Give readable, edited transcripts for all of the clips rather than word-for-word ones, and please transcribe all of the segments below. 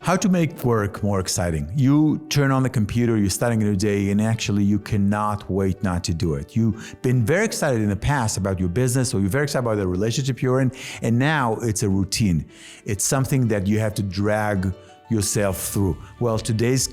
How to make work more exciting. You turn on the computer, you're starting a new day, and actually you cannot wait not to do it. You've been very excited in the past about your business, or you're very excited about the relationship you're in, and now it's a routine. It's something that you have to drag yourself through. Well, today's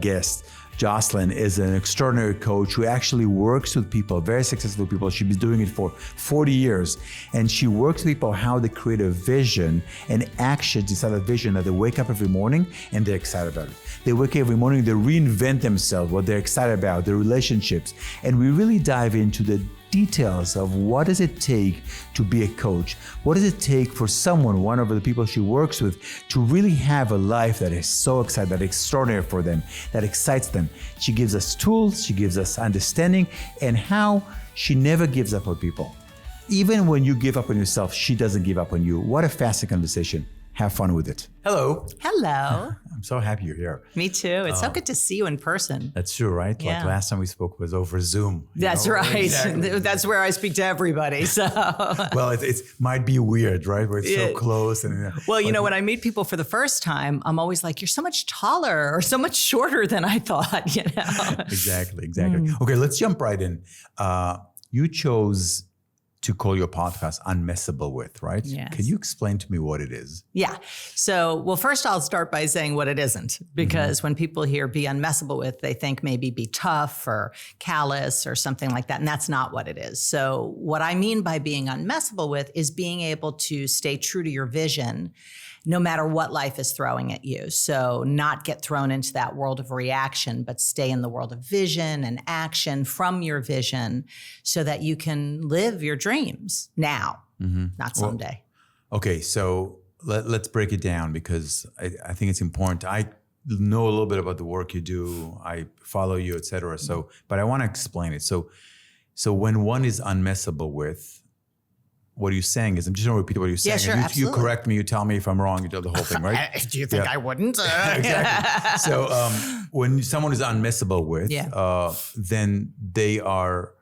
guest, Josselyne, is an extraordinary coach who actually works with people, very successful people. She's been doing it for 40 years. And she works with people how they create a vision and actions inside a vision that they wake up every morning and they're excited about it. They wake up every morning, they reinvent themselves, what they're excited about, their relationships. And we really dive into the details of what does it take to be a coach? What does it take for someone, one of the people she works with, to really have a life that is so exciting, that is extraordinary for them, that excites them? She gives us tools, she gives us understanding, and how she never gives up on people. Even when you give up on yourself, she doesn't give up on you. What a fascinating conversation. Have fun with it. Hello. Hello. I'm so happy you're here. Me too. It's so good to see you in person. That's true, right? Yeah. Like last time we spoke was over Zoom. That's right. Exactly. That's where I speak to everybody. So, well, it might be weird, right? Where it's so close. And well, you know, when I meet people for the first time, I'm always like, "You're so much taller or so much shorter than I thought." You know. Exactly. Okay, let's jump right in. You chose to call your podcast Unmessablewith, right? Yes. Can you explain to me what it is? Yeah. So, well, first I'll start by saying what it isn't, because when people hear be unmessable with, they think maybe be tough or callous or something like that. And that's not what it is. So what I mean by being unmessable with is being able to stay true to your vision no matter what life is throwing at you. So not get thrown into that world of reaction, but stay in the world of vision and action from your vision so that you can live your dreams now, not someday. Well, okay, so let's break it down, because I think it's important. I know a little bit about the work you do. I follow you, et cetera. So, but I want to explain it. So when one is unmessable with, what you're saying is, I'm just going to repeat what you're saying. Yeah, sure, You correct me, you tell me if I'm wrong, you tell the whole thing, right? Do you think I wouldn't? Exactly. So when someone is unmessable with, then they are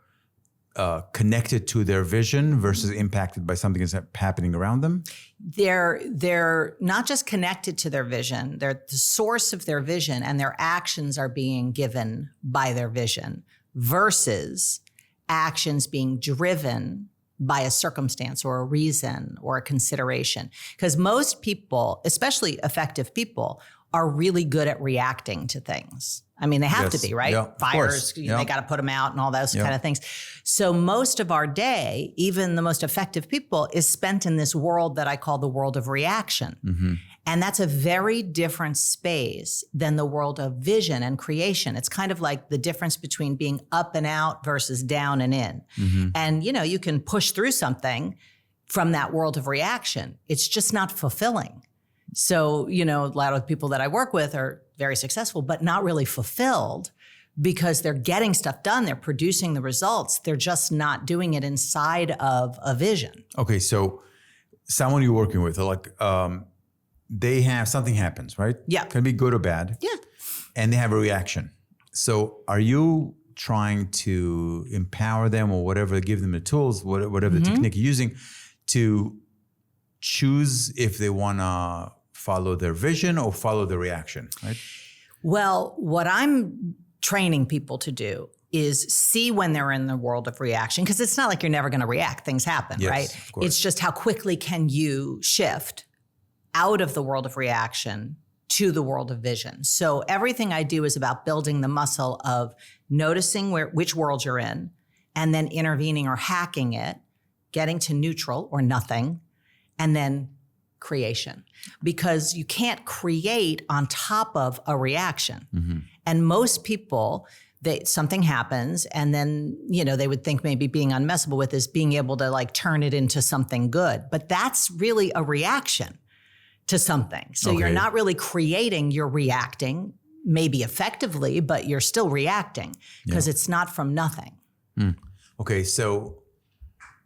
connected to their vision versus impacted by something that's happening around them? They're not just connected to their vision, they're the source of their vision, and their actions are being given by their vision versus actions being driven by a circumstance or a reason or a consideration. Because most people, especially effective people, are really good at reacting to things. I mean, they have to be, right? Yeah, fires, they got to put them out and all those kind of things. So most of our day, even the most effective people, is spent in this world that I call the world of reaction. And that's a very different space than the world of vision and creation. It's kind of like the difference between being up and out versus down and in. And, you know, you can push through something from that world of reaction. It's just not fulfilling. So, you know, a lot of people that I work with are very successful, but not really fulfilled because they're getting stuff done. They're producing the results. They're just not doing it inside of a vision. Okay, so someone you're working with, like they have, something happens, right? Yeah. Can be good or bad. Yeah. And they have a reaction. So are you trying to empower them or whatever, give them the tools, whatever the technique you're using to choose if they want to follow their vision or follow the reaction, right? Well, what I'm training people to do is see when they're in the world of reaction, because it's not like you're never going to react. Things happen, right? Of course. It's just how quickly can you shift out of the world of reaction to the world of vision. So everything I do is about building the muscle of noticing which world you're in, and then intervening or hacking it, getting to neutral or nothing, and then creation. Because you can't create on top of a reaction. And most people, something happens, and then, you know, they would think maybe being unmessable with is being able to like turn it into something good. But that's really a reaction to something. So you're not really creating, you're reacting, maybe effectively, but you're still reacting because it's not from nothing. Okay, so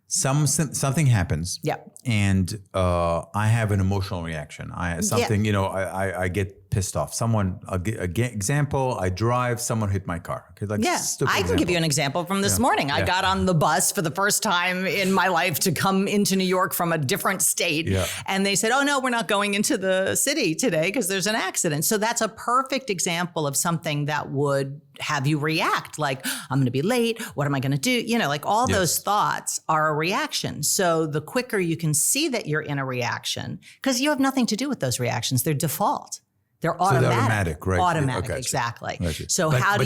something happens. Yep. And I have an emotional reaction. I get pissed off. Someone, example, I drive, someone hit my car. Okay, like stupid I can give you an example from this morning. I got on the bus for the first time in my life to come into New York from a different state. Yeah. And they said, oh no, we're not going into the city today because there's an accident. So that's a perfect example of something that would have you react like, I'm going to be late. What am I going to do? You know, like all those thoughts are a reaction. So the quicker you can see that you're in a reaction, because you have nothing to do with those reactions. They're default. They're automatic. So they're automatic, right? Automatic, Okay. exactly. Gotcha. So but, how do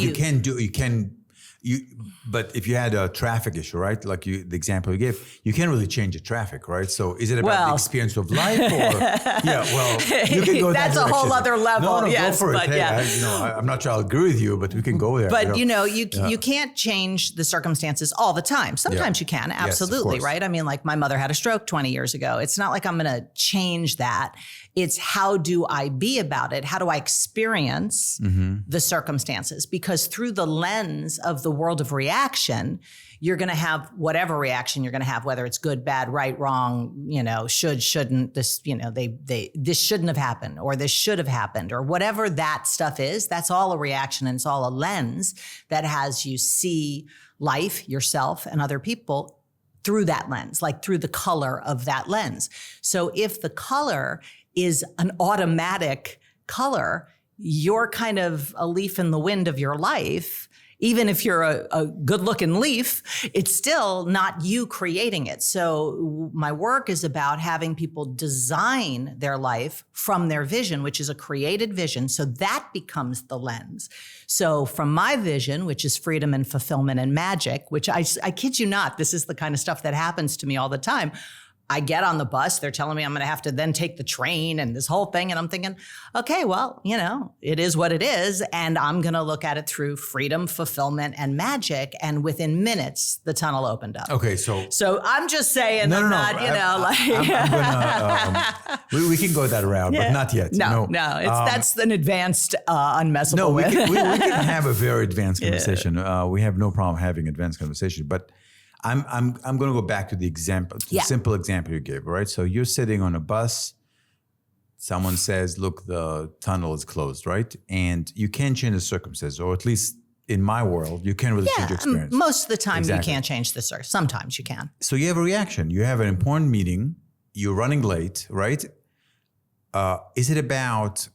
but if you had a traffic issue, right? Like the example you gave, you can't really change the traffic, right? So is it about the experience of life or, you can go that's that a whole other level. No, yes, go for but it. Hey, I'm not sure I'll agree with you, but we can go there. But you can't change the circumstances all the time. Sometimes you can, absolutely, yes, right? I mean, like my mother had a stroke 20 years ago. It's not like I'm going to change that. It's how do I be about it? How do I experience the circumstances? Because through the lens of the world of reaction, you're going to have whatever reaction you're going to have, whether it's good, bad, right, wrong, should, shouldn't, this, this shouldn't have happened, or this should have happened, or whatever that stuff is. That's all a reaction, and it's all a lens that has you see life, yourself, and other people through that lens, like through the color of that lens. So if the color is an automatic color, you're kind of a leaf in the wind of your life. Even if you're a good-looking leaf, it's still not you creating it. So my work is about having people design their life from their vision, which is a created vision. So that becomes the lens. So from my vision, which is freedom and fulfillment and magic, which I kid you not, this is the kind of stuff that happens to me all the time. I get on the bus, they're telling me I'm going to have to then take the train and this whole thing. And I'm thinking, okay, well, it is what it is. And I'm going to look at it through freedom, fulfillment, and magic. And within minutes, the tunnel opened up. Okay, so I'm just saying, we can go that route, but not yet. No, that's an advanced unmessable No, we with. can have a very advanced conversation. We have no problem having advanced conversation, but I'm going to go back to the example, to the simple example you gave, right? So you're sitting on a bus. Someone says, look, the tunnel is closed, right? And you can't change the circumstances, or at least in my world, you can't really change your experience. Most of the time you can't change the circumstances. Sometimes you can. So you have a reaction. You have an important meeting. You're running late, right? Is it about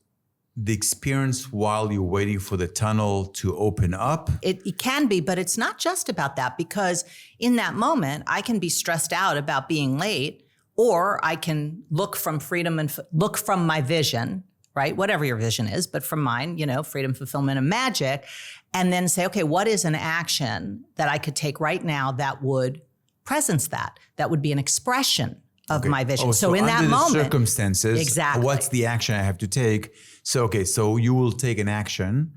the experience while you're waiting for the tunnel to open up? It can be, but it's not just about that, because in that moment, I can be stressed out about being late, or I can look from freedom and look from my vision, right? Whatever your vision is, but from mine, freedom, fulfillment, and magic, and then say, okay, what is an action that I could take right now that would presence that would be an expression of my vision. So in that moment, circumstances, exactly. What's the action I have to take? So you will take an action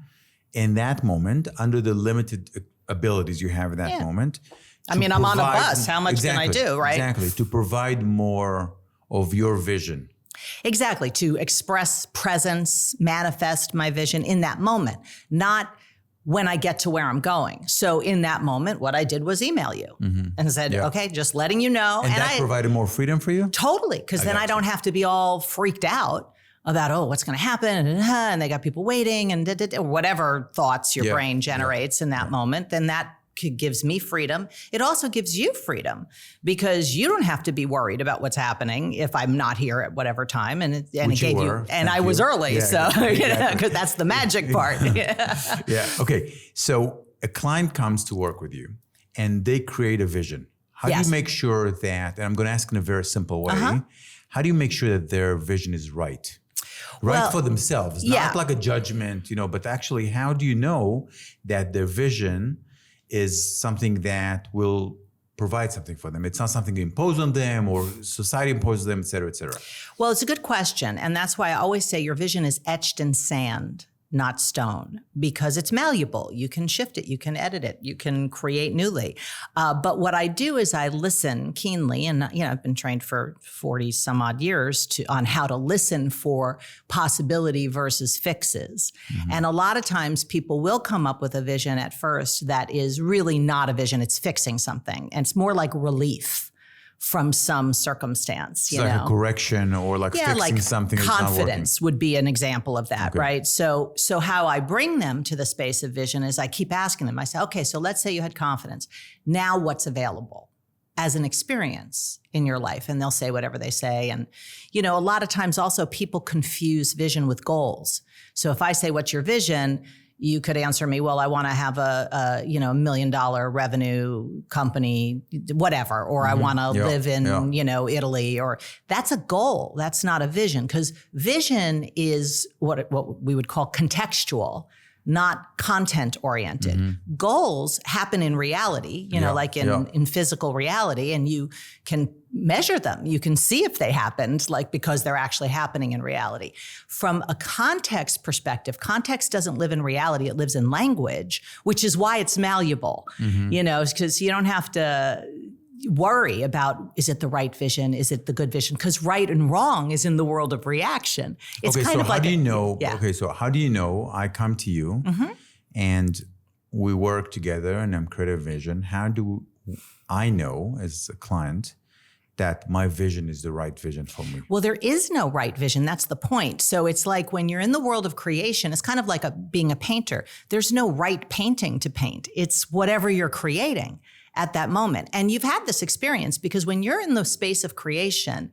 in that moment under the limited abilities you have in that moment. I'm on a bus. How much can I do, right? Exactly. To provide more of your vision. Exactly. To express presence, manifest my vision in that moment, not when I get to where I'm going. So in that moment, what I did was email you and said, okay, just letting you know. And that provided more freedom for you? Totally. Because then I don't have to be all freaked out about, what's going to happen? And they got people waiting and whatever thoughts your brain generates in that moment. Then that gives me freedom. It also gives you freedom, because you don't have to be worried about what's happening if I'm not here at whatever time. And it gave you, and I was early. Because that's the magic part. Okay. So a client comes to work with you and they create a vision. How do you make sure that, and I'm going to ask in a very simple way, how do you make sure that their vision is right? Right for themselves, not like a judgment, but actually, how do you know that their vision is something that will provide something for them? It's not something imposed on them or society imposes them, et cetera, et cetera. Well, it's a good question. And that's why I always say your vision is etched in sand, not stone, because it's malleable. You can shift it, you can edit it, you can create newly. But what I do is I listen keenly, and I've been trained for 40 some odd years on how to listen for possibility versus fixes. And a lot of times people will come up with a vision at first that is really not a vision, it's fixing something. And it's more like relief from some circumstance. It's like a correction or like fixing like something that's not working. confidence would be an example of that, right? So how I bring them to the space of vision is I keep asking them. I say, okay, so let's say you had confidence. Now what's available as an experience in your life? And they'll say whatever they say. And, a lot of times also people confuse vision with goals. So if I say, what's your vision? You could answer me, well, I want to have a $1 million revenue company, whatever, or I want to live in, Italy, or that's a goal. That's not a vision, because vision is what we would call contextual, not content oriented. Goals happen in reality, like in physical reality, and you can measure them. You can see if they happened, like because they're actually happening in reality. From a context perspective, context doesn't live in reality. It lives in language, which is why it's malleable, because you don't have to worry about, is it the right vision? Is it the good vision? Because right and wrong is in the world of reaction. It's okay, kind so of how like do you know? Okay, so how do you know I come to you and we work together and I'm creating a vision? How do I know as a client that my vision is the right vision for me? Well, there is no right vision. That's the point. So it's like when you're in the world of creation, it's kind of like being a painter. There's no right painting to paint. It's whatever you're creating at that moment. And you've had this experience because when you're in the space of creation,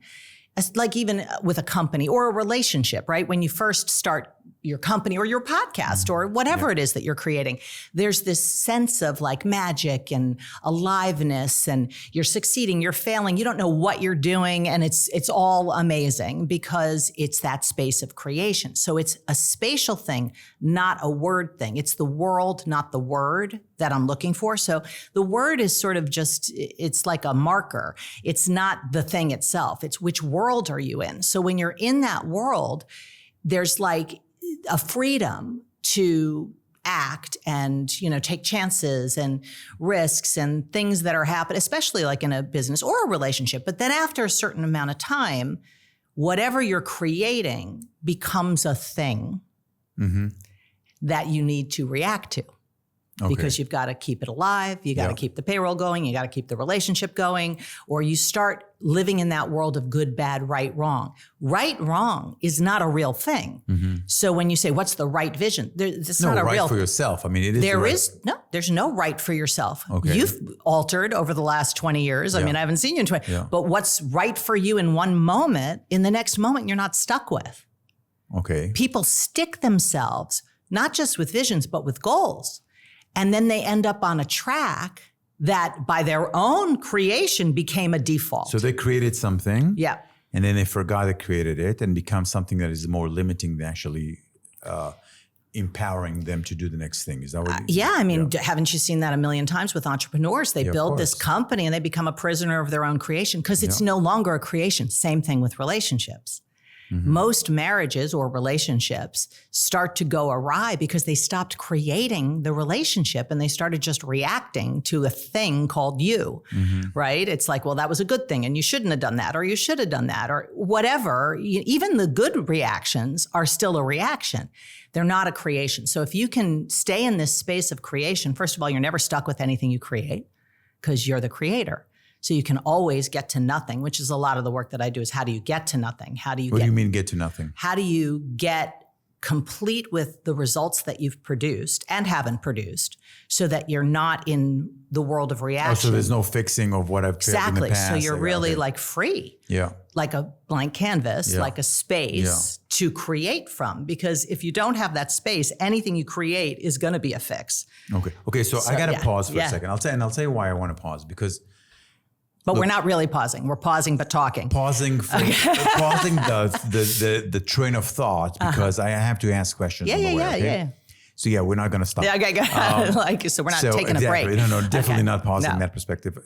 like even with a company or a relationship, right? When you first start your company or your podcast or whatever it is that you're creating, there's this sense of like magic and aliveness, and you're succeeding, you're failing, you don't know what you're doing, and it's all amazing because it's that space of creation. So it's a spatial thing, not a word thing. It's the world, not the word that I'm looking for. So the word is sort of just, it's like a marker. It's not the thing itself. It's which world are you in? So when you're in that world, there's like a freedom to act and, take chances and risks and things that are happening, especially like in a business or a relationship. But then after a certain amount of time, whatever you're creating becomes a thing that you need to react to. Okay. Because you've got to keep it alive. You got to keep the payroll going. You got to keep the relationship going, or you start living in that world of good, bad, right, wrong. Right, wrong is not a real thing. So when you say, what's the right vision? It's not a right real for yourself. I mean, it is. There's no right for yourself. Okay. You've altered over the last 20 years. I mean, I haven't seen you in 20, but what's right for you in one moment, in the next moment, you're not stuck with. Okay. People stick themselves, not just with visions, but with goals. And then they end up on a track that by their own creation became a default. So they created something. Yeah. And then they forgot they created it and become something that is more limiting than actually empowering them to do the next thing. Is that what haven't you seen that a million times with entrepreneurs? They build this company and they become a prisoner of their own creation because it's no longer a creation. Same thing with relationships. Most marriages or relationships start to go awry because they stopped creating the relationship and they started just reacting to a thing called you, right? It's like, well, that was a good thing and you shouldn't have done that, or you should have done that, or whatever. Even the good reactions are still a reaction. They're not a creation. So if you can stay in this space of creation, first of all, you're never stuck with anything you create because you're the creator. So you can always get to nothing, which is a lot of the work that I do, is how do you get to nothing? What do you mean get to nothing? How do you get complete with the results that you've produced and haven't produced so that you're not in the world of reaction? Oh, so there's no fixing of what I've created in the past. So you're really like free. Yeah. Like a blank canvas, like a space to create from. Because if you don't have that space, anything you create is going to be a fix. Okay. So I got to pause for a second. I'll tell you why I want to pause, because but we're not really pausing. We're pausing but talking. Pausing the train of thought, because I have to ask questions. Yeah. So we're not going to stop. Yeah, okay. So we're not taking a break. No, definitely not pausing in that perspective.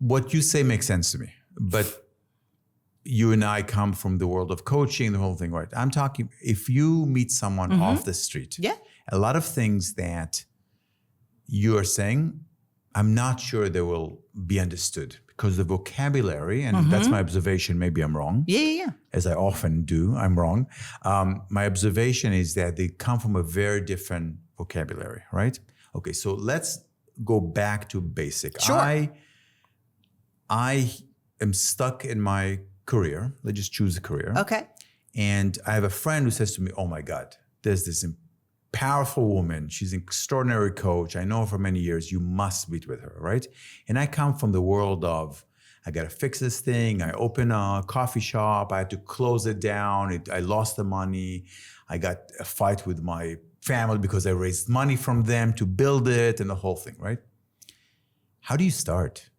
What you say makes sense to me, but you and I come from the world of coaching, the whole thing, right? I'm talking, if you meet someone off the street, a lot of things that you are saying, I'm not sure they will be understood because the vocabulary, and that's my observation, maybe I'm wrong. Yeah. As I often do, I'm wrong. My observation is that they come from a very different vocabulary, right? Okay, so let's go back to basic. Sure. I am stuck in my career. Let's just choose a career. Okay. And I have a friend who says to me, oh my God, there's this powerful woman. She's an extraordinary coach. I know her for many years. You must meet with her, right? And I come from the world of, I got to fix this thing. I open a coffee shop. I had to close it down. I lost the money. I got a fight with my family because I raised money from them to build it and the whole thing, right? How do you start?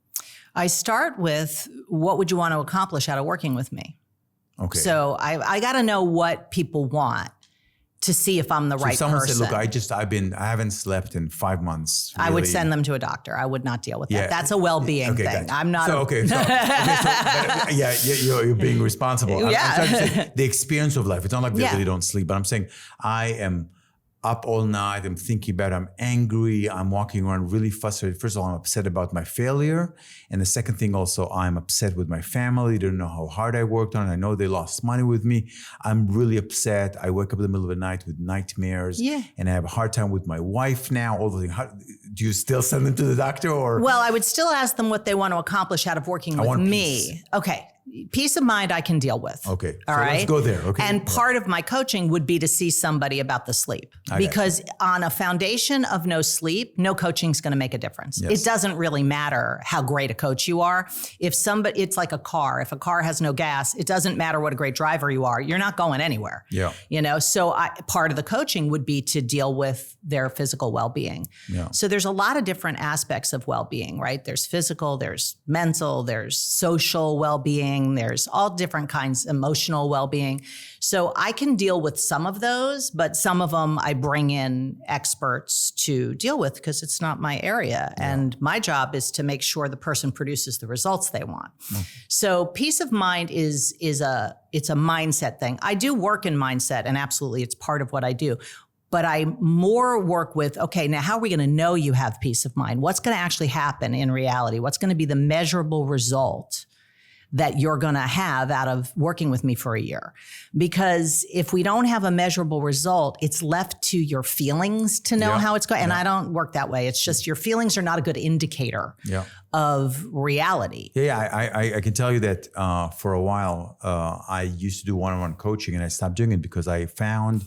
I start with, what would you want to accomplish out of working with me? Okay. So I got to know what people want to see if I'm the right someone person. said, look, I haven't slept in 5 months. Really. I would send them to a doctor. I would not deal with that. That's a well-being thing. Gotcha. I'm not. You're being responsible. I'm trying to say the experience of life. It's not like they really don't sleep, but I'm saying I am up all night. I'm thinking about it. I'm angry. I'm walking around really frustrated. First of all, I'm upset about my failure. And the second thing also, I'm upset with my family. They don't know how hard I worked on it. I know they lost money with me. I'm really upset. I wake up in the middle of the night with nightmares. Yeah. And I have a hard time with my wife now. All the things. Do you still send them to the doctor? Or? Well, I would still ask them what they want to accomplish out of working with me. Peace. Okay. Peace of mind I can deal with. Okay. All right. Let's go there. Okay. And part of my coaching would be to see somebody about the sleep. Because on a foundation of no sleep, no coaching is going to make a difference. Yes. It doesn't really matter how great a coach you are. It's like a car. If a car has no gas, it doesn't matter what a great driver you are. You're not going anywhere. Yeah. So part of the coaching would be to deal with their physical well-being. Yeah. So there's a lot of different aspects of well-being, right? There's physical, there's mental, there's social well-being. There's all different kinds, emotional well-being. So I can deal with some of those, but some of them I bring in experts to deal with because it's not my area. Yeah. And my job is to make sure the person produces the results they want. Mm. So peace of mind it's a mindset thing. I do work in mindset, and absolutely it's part of what I do. But I more work with, okay, now how are we going to know you have peace of mind? What's going to actually happen in reality? What's going to be the measurable result that you're going to have out of working with me for a year? Because if we don't have a measurable result, it's left to your feelings to know how it's going. And I don't work that way. It's just your feelings are not a good indicator of reality. I can tell you that for a while, I used to do one-on-one coaching, and I stopped doing it because I found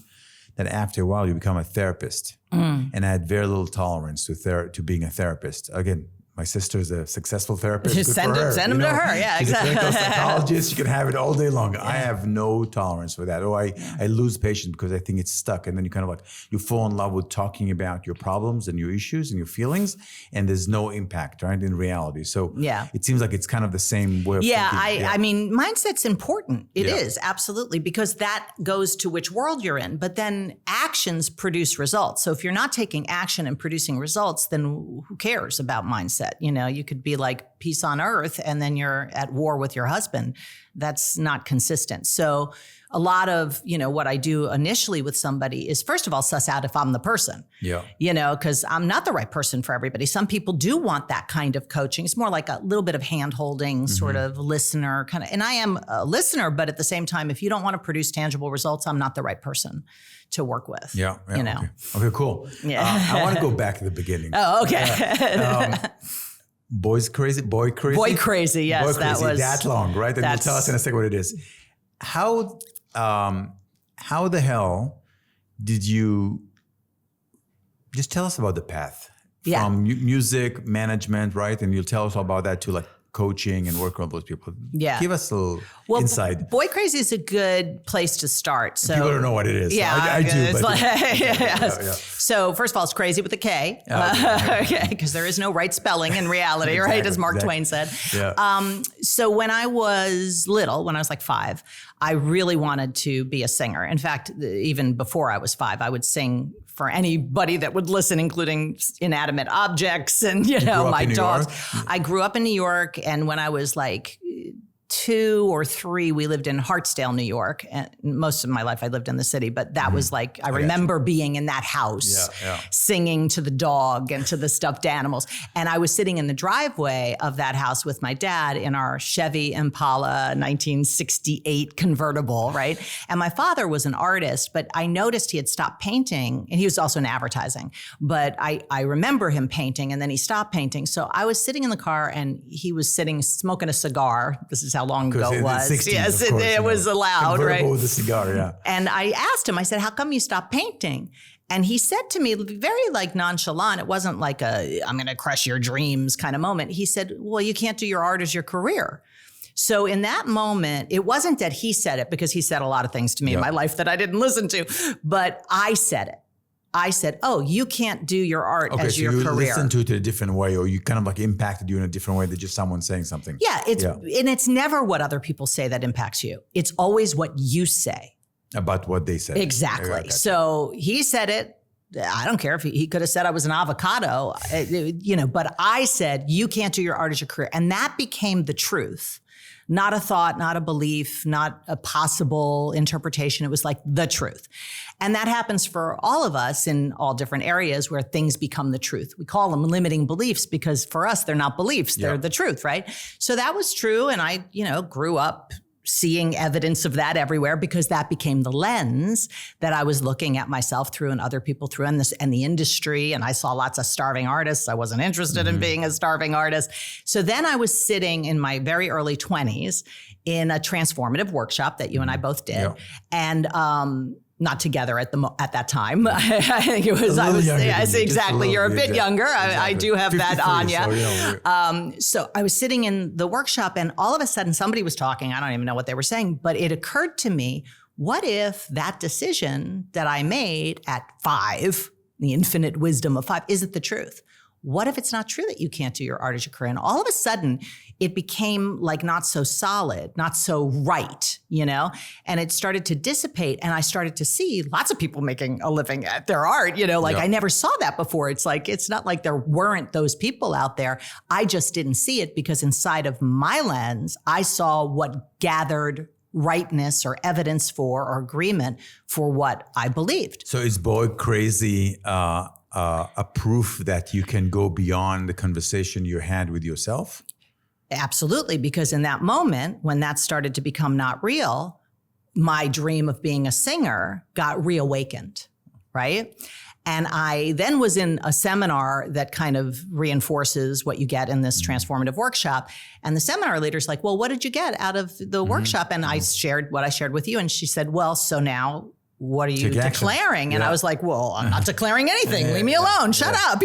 that after a while you become a therapist. And I had very little tolerance to being a therapist. Again, my sister's a successful therapist. Just send them to her. Yeah, she's exactly. She's a clinical psychologist. You can have it all day long. Yeah. I have no tolerance for that. Or I lose patience because I think it's stuck. And then you kind of you fall in love with talking about your problems and your issues and your feelings, and there's no impact, right, in reality. So it seems like it's kind of the same way of thinking. I mean, mindset's important. It is, absolutely, because that goes to which world you're in. But then actions produce results. So if you're not taking action and producing results, then who cares about mindset? You could be like peace on earth and then you're at war with your husband. That's not consistent. So a lot of, what I do initially with somebody is, first of all, suss out if I'm the person. Yeah. Because I'm not the right person for everybody. Some people do want that kind of coaching. It's more like a little bit of hand-holding, sort of listener kind of. And I am a listener, but at the same time, if you don't want to produce tangible results, I'm not the right person to work with. Yeah. Okay, cool. Yeah. I want to go back to the beginning. Oh, okay. Boy crazy. Yes, Boy crazy, that was that long, right? And you'll tell us in a second what it is. How the hell did you just tell us about the path from music management, right? And you'll tell us all about that too, like coaching and working with those people. Yeah. Give us a little insight. Boy crazy is a good place to start. So people don't know what it is. Yeah, I do. But So first of all, it's crazy with a K. Okay, because there is no right spelling in reality, right? As Mark Twain said. Yeah. So when I was little, when I was like 5, I really wanted to be a singer. In fact, even before I was 5, I would sing for anybody that would listen, including inanimate objects and, my dogs. I grew up in New York. And when I was like 2 or 3, we lived in Hartsdale, New York. And most of my life I lived in the city, but that was like, I remember being in that house, singing to the dog and to the stuffed animals. And I was sitting in the driveway of that house with my dad in our Chevy Impala 1968 convertible, right? And my father was an artist, but I noticed he had stopped painting, and he was also in advertising. But I remember him painting, and then he stopped painting. So I was sitting in the car, and he was sitting smoking a cigar. This is how long ago it was. 60s, yes, of course, it was allowed, right? With a cigar, yeah. And I asked him, I said, how come you stopped painting? And he said to me, very like nonchalant, it wasn't like I'm going to crush your dreams kind of moment. He said, well, you can't do your art as your career. So in that moment, it wasn't that he said it, because he said a lot of things to me in my life that I didn't listen to, but I said it. I said, oh, you can't do your art as your career. You listened to it in a different way, or you kind of like impacted you in a different way than just someone saying something. Yeah, and it's never what other people say that impacts you. It's always what you say. About what they said. Exactly. So he said it. I don't care if he could have said I was an avocado, but I said, you can't do your art as your career. And that became the truth. Not a thought, not a belief, not a possible interpretation. It was like the truth. And that happens for all of us in all different areas where things become the truth. We call them limiting beliefs because for us, they're not beliefs. They're the truth, right? So that was true. And I, grew up seeing evidence of that everywhere, because that became the lens that I was looking at myself through and other people through, and the industry. And I saw lots of starving artists. I wasn't interested in being a starving artist. So then I was sitting in my very early 20s in a transformative workshop that you and I both did. Yeah. And, not together at that time. I think it was, yes, exactly. You're a bit younger. Exactly. I do have that on you. So I was sitting in the workshop, and all of a sudden somebody was talking. I don't even know what they were saying, but it occurred to me, what if that decision that I made at 5, the infinite wisdom of 5, isn't the truth? What if it's not true that you can't do your art as your career? And all of a sudden, it became like not so solid, not so right, and it started to dissipate. And I started to see lots of people making a living at their art, I never saw that before. It's like, it's not like there weren't those people out there. I just didn't see it because inside of my lens, I saw what gathered rightness or evidence for or agreement for what I believed. So is Boy Crazy a proof that you can go beyond the conversation you had with yourself? Absolutely, because in that moment, when that started to become not real, my dream of being a singer got reawakened, right? And I then was in a seminar that kind of reinforces what you get in this transformative workshop. And the seminar leader's like, well, what did you get out of the workshop? And I shared what I shared with you. And she said, well, so now what are you declaring? And I was like, well, I'm not declaring anything. Leave me alone. Shut up,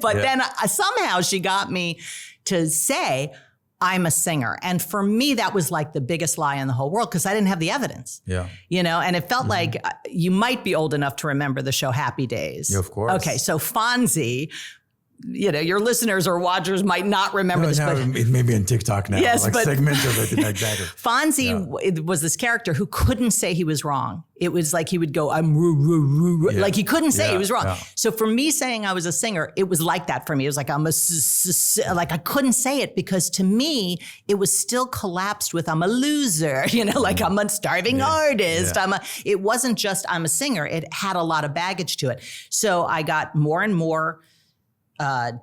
But then somehow she got me to say, I'm a singer. And for me, that was like the biggest lie in the whole world, because I didn't have the evidence. And it felt like you might be old enough to remember the show Happy Days. Yeah, of course. Okay, so Fonzie, your listeners or watchers might not remember this. But it may be on TikTok now. Yes, like but segments of it. Exactly. Fonzie was this character who couldn't say he was wrong. It was like he would go, like he couldn't say he was wrong. So for me saying I was a singer, it was like that for me. It was like like I couldn't say it because to me, it was still collapsed with I'm a loser, like I'm a starving artist. It wasn't just I'm a singer. It had a lot of baggage to it. So I got more and more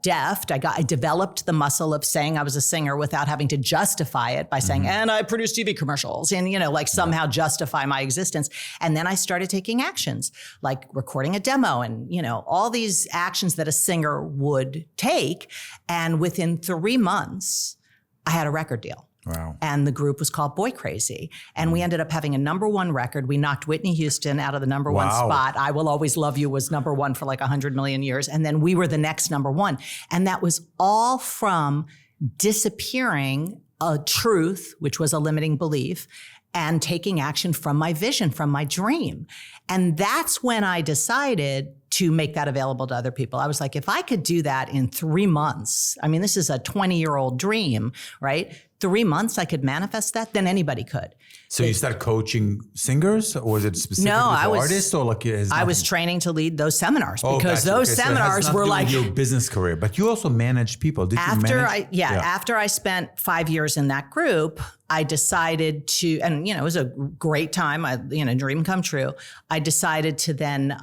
deft. I developed the muscle of saying I was a singer without having to justify it by saying, and I produce TV commercials and, somehow justify my existence. And then I started taking actions like recording a demo and, all these actions that a singer would take. And within 3 months, I had a record deal. Wow. And the group was called Boy Crazy. And we ended up having a #1 record. We knocked Whitney Houston out of the #1 spot. I Will Always Love You was #1 for like 100 million years. And then we were the next #1. And that was all from disappearing a truth, which was a limiting belief, and taking action from my vision, from my dream. And that's when I decided to make that available to other people. I was like, if I could do that in 3 months, I mean, this is a 20-year-old dream, right? 3 months I could manifest that, then anybody could. So you started coaching singers, or was it specifically for artists, or like I was training to lead those seminars because gotcha. those Okay, seminars so were like your business career, but you also managed people. Did you manage? After I spent 5 years in that group, I decided to, and it was a great time, dream come true. I decided to then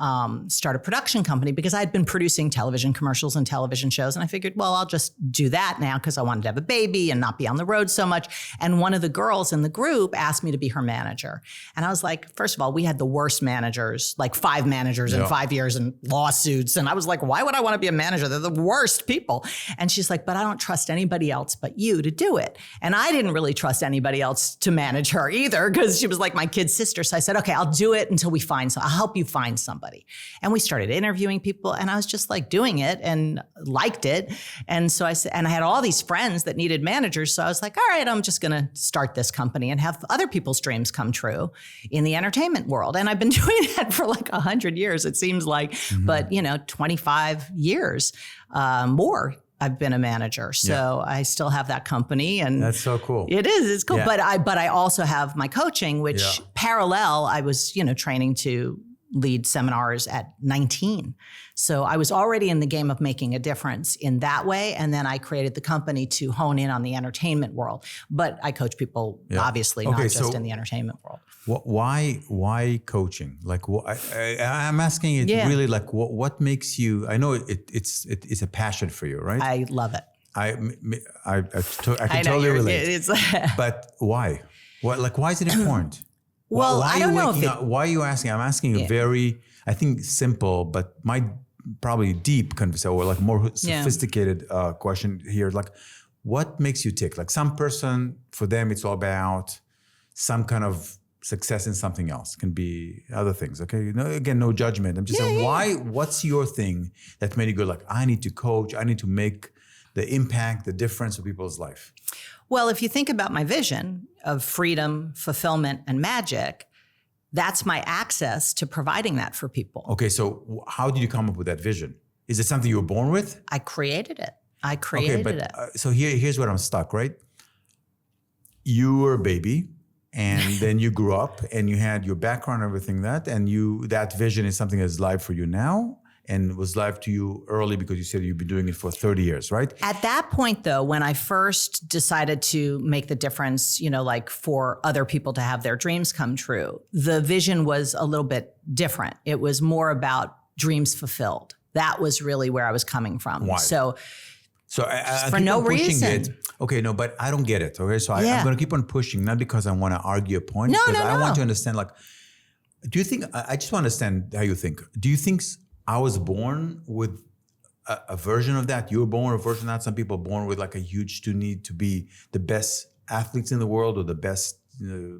start a production company because I'd been producing television commercials and television shows. And I figured, well, I'll just do that now because I wanted to have a baby and not be on the road so much. And one of the girls in the group asked me to be her manager. And I was like, first of all, we had the worst managers, like 5 managers in 5 years and lawsuits. And I was like, why would I want to be a manager? They're the worst people. And she's like, but I don't trust anybody else but you to do it. And I didn't really trust anybody else to manage her either because she was like my kid sister. So I said, okay, I'll do it until we find some. I'll help you find somebody. And we started interviewing people and I was just like doing it and liked it. And so I said, and I had all these friends that needed managers. So I was like, all right, I'm just going to start this company and have other people's dreams come true in the entertainment world. And I've been doing that for like 100 years, it seems like, but 25 years more. I've been a manager. So I still have that company and that's so cool. It is. It's cool. Yeah. But I also have my coaching, which parallel, I was, training to lead seminars at 19. So I was already in the game of making a difference in that way. And then I created the company to hone in on the entertainment world. But I coach people, obviously, not just in the entertainment world. Why coaching? Like, I'm asking it really like, what makes you, I know it's a passion for you, right? I love it. I can totally relate. But why? Why is it important? Well, why I don't know why are you asking? I'm asking a very, I think, simple, but probably deep conversation, or like more sophisticated question here. Like, what makes you tick? Like some person, for them, it's all about some kind of success in something else. It can be other things. Okay, again, no judgment. I'm just saying, why? What's your thing that made you go like, I need to coach. I need to make the impact, the difference of people's life? Well, if you think about my vision of freedom, fulfillment, and magic, that's my access to providing that for people. Okay, so how did you come up with that vision? Is it something you were born with? I created it. So here's where I'm stuck, right? You were a baby, and then you grew up, and you had your background, everything that vision is something that's live for you now. And was live to you early because you said you've been doing it for 30 years, right? At that point, though, when I first decided to make the difference, like for other people to have their dreams come true, the vision was a little bit different. It was more about dreams fulfilled. That was really where I was coming from. Why? So I for no reason. Okay, no, but I don't get it. Okay, so I'm going to keep on pushing, not because I want to argue a point, because I want to understand. Like, do you think? I just want to understand how you think. Do you think I was born with a version of that? You were born with a version of that? Some people are born with like a huge need to be the best athletes in the world, or the best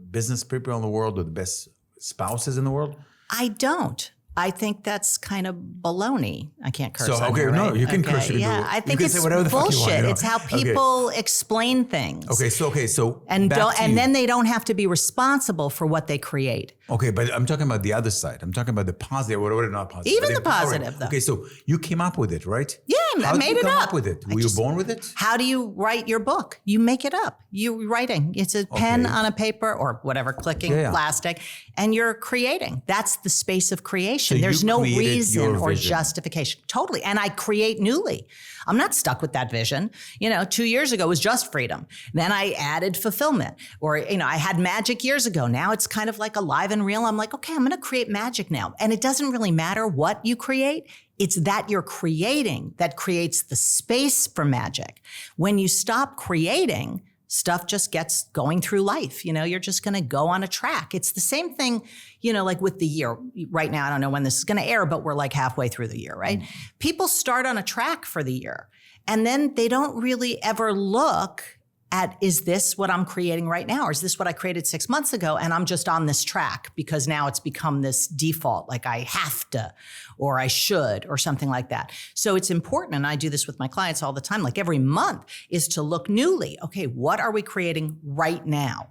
business people in the world, or the best spouses in the world. I don't. I think that's kind of baloney. I can't curse. So, okay, right? No, you can curse. I think it's bullshit. It's how people explain things. So and then they don't have to be responsible for what they create. Okay, but I'm talking about the other side. I'm talking about the positive, or not positive. Even the positive, though. Okay, so you came up with it, right? Yeah, I made it up. How did you come up with it? Were you born with it? How do you write your book? You make it up. You're writing. It's a pen on a paper or whatever, clicking plastic, and you're creating. That's the space of creation. So there's no reason or justification. Totally. And I create newly. I'm not stuck with that vision. 2 years ago was just freedom. Then I added fulfillment. Or, I had magic years ago. Now it's kind of like alive and real. I'm like, okay, I'm going to create magic now. And it doesn't really matter what you create. It's that you're creating that creates the space for magic. When you stop creating, stuff just gets going through life. You're just going to go on a track. It's the same thing, like with the year. Right now, I don't know when this is going to air, but we're like halfway through the year, right? Mm-hmm. People start on a track for the year, and then they don't really ever look at, is this what I'm creating right now? Or is this what I created 6 months ago? And I'm just on this track because now it's become this default, like I have to, or I should, or something like that. So it's important, and I do this with my clients all the time, like every month, is to look newly. Okay, what are we creating right now?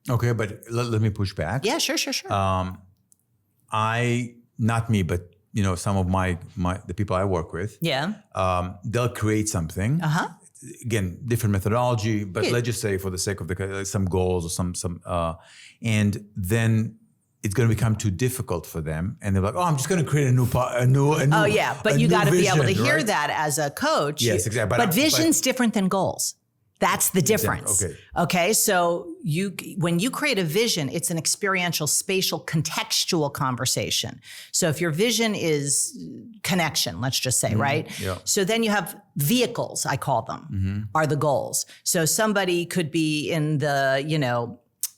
Okay, but let me push back. Yeah, sure. Not me, but some of the people I work with. Yeah. They'll create something. again, different methodology, but let's just say for the sake of some goals or and then it's going to become too difficult for them, and they're like, "Oh, I'm just going to create a new." Oh yeah, but you got to be able to hear right? that as a coach. Yes, exactly. But vision's different than goals. That's the difference. Okay. So when you create a vision, it's an experiential, spatial, contextual conversation. So if your vision is connection, let's just say, right? Yeah. So then you have vehicles, I call them, are the goals. So somebody could be in the,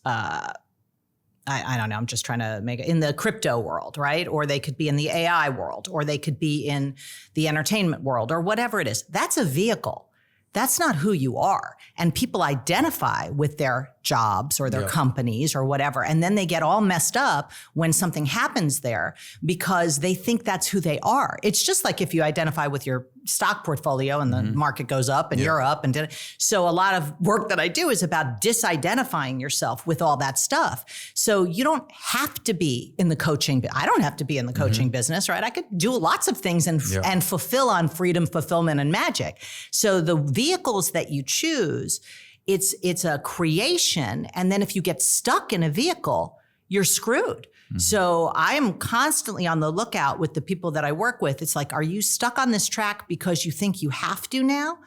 I don't know, I'm just trying to make it in the crypto world, right? Or they could be in the AI world, or they could be in the entertainment world, or whatever it is. That's a vehicle. That's not who you are. And people identify with their jobs or their companies or whatever. And then they get all messed up when something happens there because they think that's who they are. It's just like if you identify with your stock portfolio and the market goes up and you're up. So a lot of work that I do is about disidentifying yourself with all that stuff. So you don't have to be in the coaching. I don't have to be in the coaching business, right? I could do lots of things and fulfill on freedom, fulfillment, and magic. So the vehicles that you choose, it's a creation. And then if you get stuck in a vehicle, you're screwed. So I am constantly on the lookout with the people that I work with. It's like, are you stuck on this track because you think you have to now?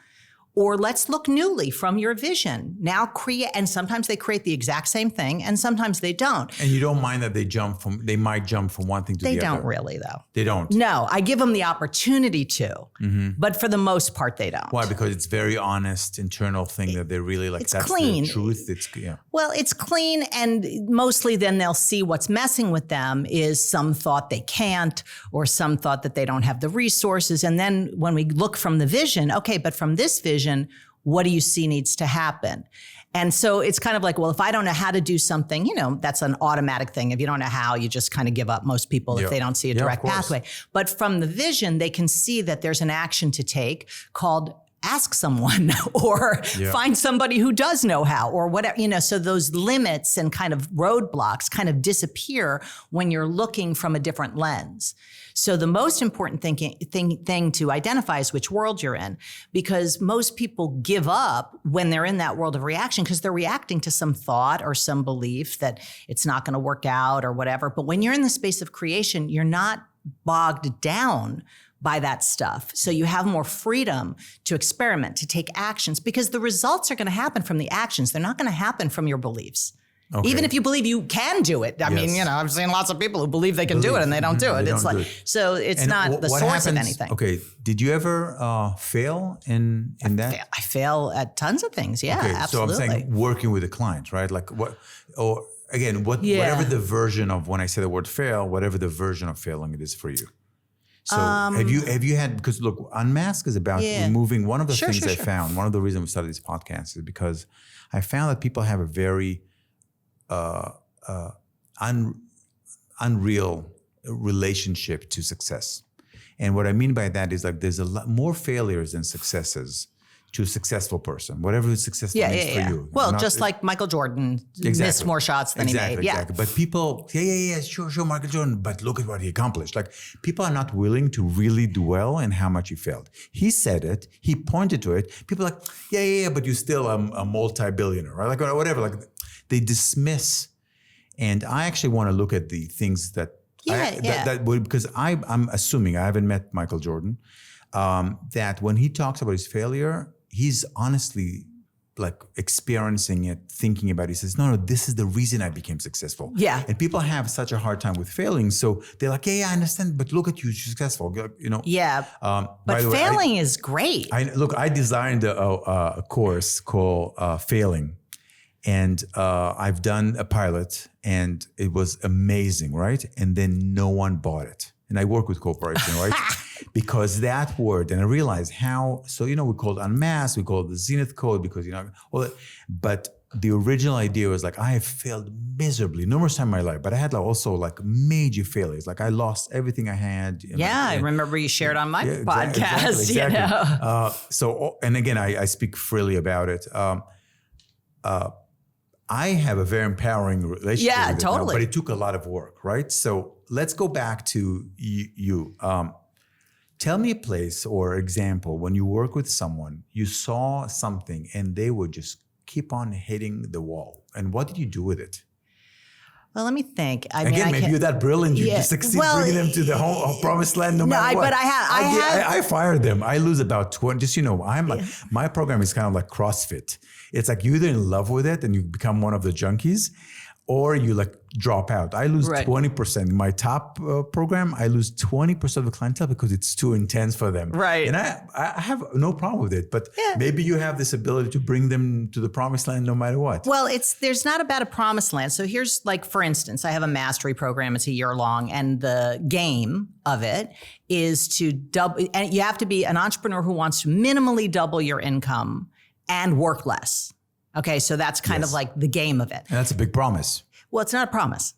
Or let's look newly from your vision. Now create, and sometimes they create the exact same thing, and sometimes they don't. And you don't mind that they might jump from one thing to the other. They don't really, though. They don't? No, I give them the opportunity to, but for the most part, they don't. Why? Because it's very honest, internal thing that they really like. It's that's clean. The truth. Well, it's clean, and mostly then they'll see what's messing with them is some thought they can't, or some thought that they don't have the resources. And then when we look from the vision, okay, but from this vision, what do you see needs to happen? And so it's kind of like, well, if I don't know how to do something, that's an automatic thing. If you don't know how, you just kind of give up, most people, if they don't see a direct pathway. But from the vision, they can see that there's an action to take called ask someone or find somebody who does know how or whatever, so those limits and kind of roadblocks kind of disappear when you're looking from a different lens. So the most important thing to identify is which world you're in, because most people give up when they're in that world of reaction because they're reacting to some thought or some belief that it's not going to work out or whatever. But when you're in the space of creation, you're not bogged down by that stuff. So you have more freedom to experiment, to take actions, because the results are going to happen from the actions. They're not going to happen from your beliefs. Okay. Even if you believe you can do it. I mean, I've seen lots of people who believe they can do it and they don't do it. So it's and not the source of anything. Okay. Did you ever fail in that? I fail at tons of things. Yeah, okay, absolutely. So I'm saying working with a client, right? Like whatever the version of, when I say the word fail, whatever the version of failing it is for you. So have you had, because look, Unmasked is about removing one of the things I found. One of the reasons we started this podcast is because I found that people have a very unreal relationship to success. And what I mean by that is like there's a lot more failures than successes to a successful person, whatever successful means for you. Well, just like Michael Jordan missed more shots than he made. Exactly. But people, sure, Michael Jordan, but look at what he accomplished. Like people are not willing to really dwell in how much he failed. He said it, he pointed to it. People are like, but you're still a multi-billionaire, right? Like whatever, like they dismiss. And I actually want to look at the things that, because I'm assuming, I haven't met Michael Jordan, that when he talks about his failure, he's honestly like experiencing it, thinking about it. He says, no, this is the reason I became successful. Yeah. And people have such a hard time with failing. So they're like, I understand, but look at you, successful, Yeah. But failing is great. I designed a course called Failing. And I've done a pilot and it was amazing, right? And then no one bought it. And I work with corporation, right? Because that word, and I realized how, we call it Unmasked, we call it the Zenith Code because, but the original idea was like, I have failed miserably numerous times in my life, but I had also major failures. Like I lost everything I had. I remember you shared on my podcast. Exactly. And again, I speak freely about it. I have a very empowering relationship with it now, but it took a lot of work, right? So let's go back to you. Tell me a place or example when you work with someone, you saw something and they would just keep on hitting the wall. And what did you do with it? Well, let me think. Maybe you're that brilliant. You just succeed bringing them to the whole promised land no matter what. But I fired them. I lose about 20. Just, my program is kind of like CrossFit. It's like you're either in love with it and you become one of the junkies, or you like drop out. I lose 20%. In my top program, I lose 20% of the clientele because it's too intense for them. Right. And I have no problem with it, but maybe you have this ability to bring them to the promised land no matter what. Well, there's not about a promised land. So here's like, for instance, I have a mastery program. It's a year long, and the game of it is to double, and you have to be an entrepreneur who wants to minimally double your income and work less. Okay, so that's kind of like the game of it. And that's a big promise. Well, it's not a promise.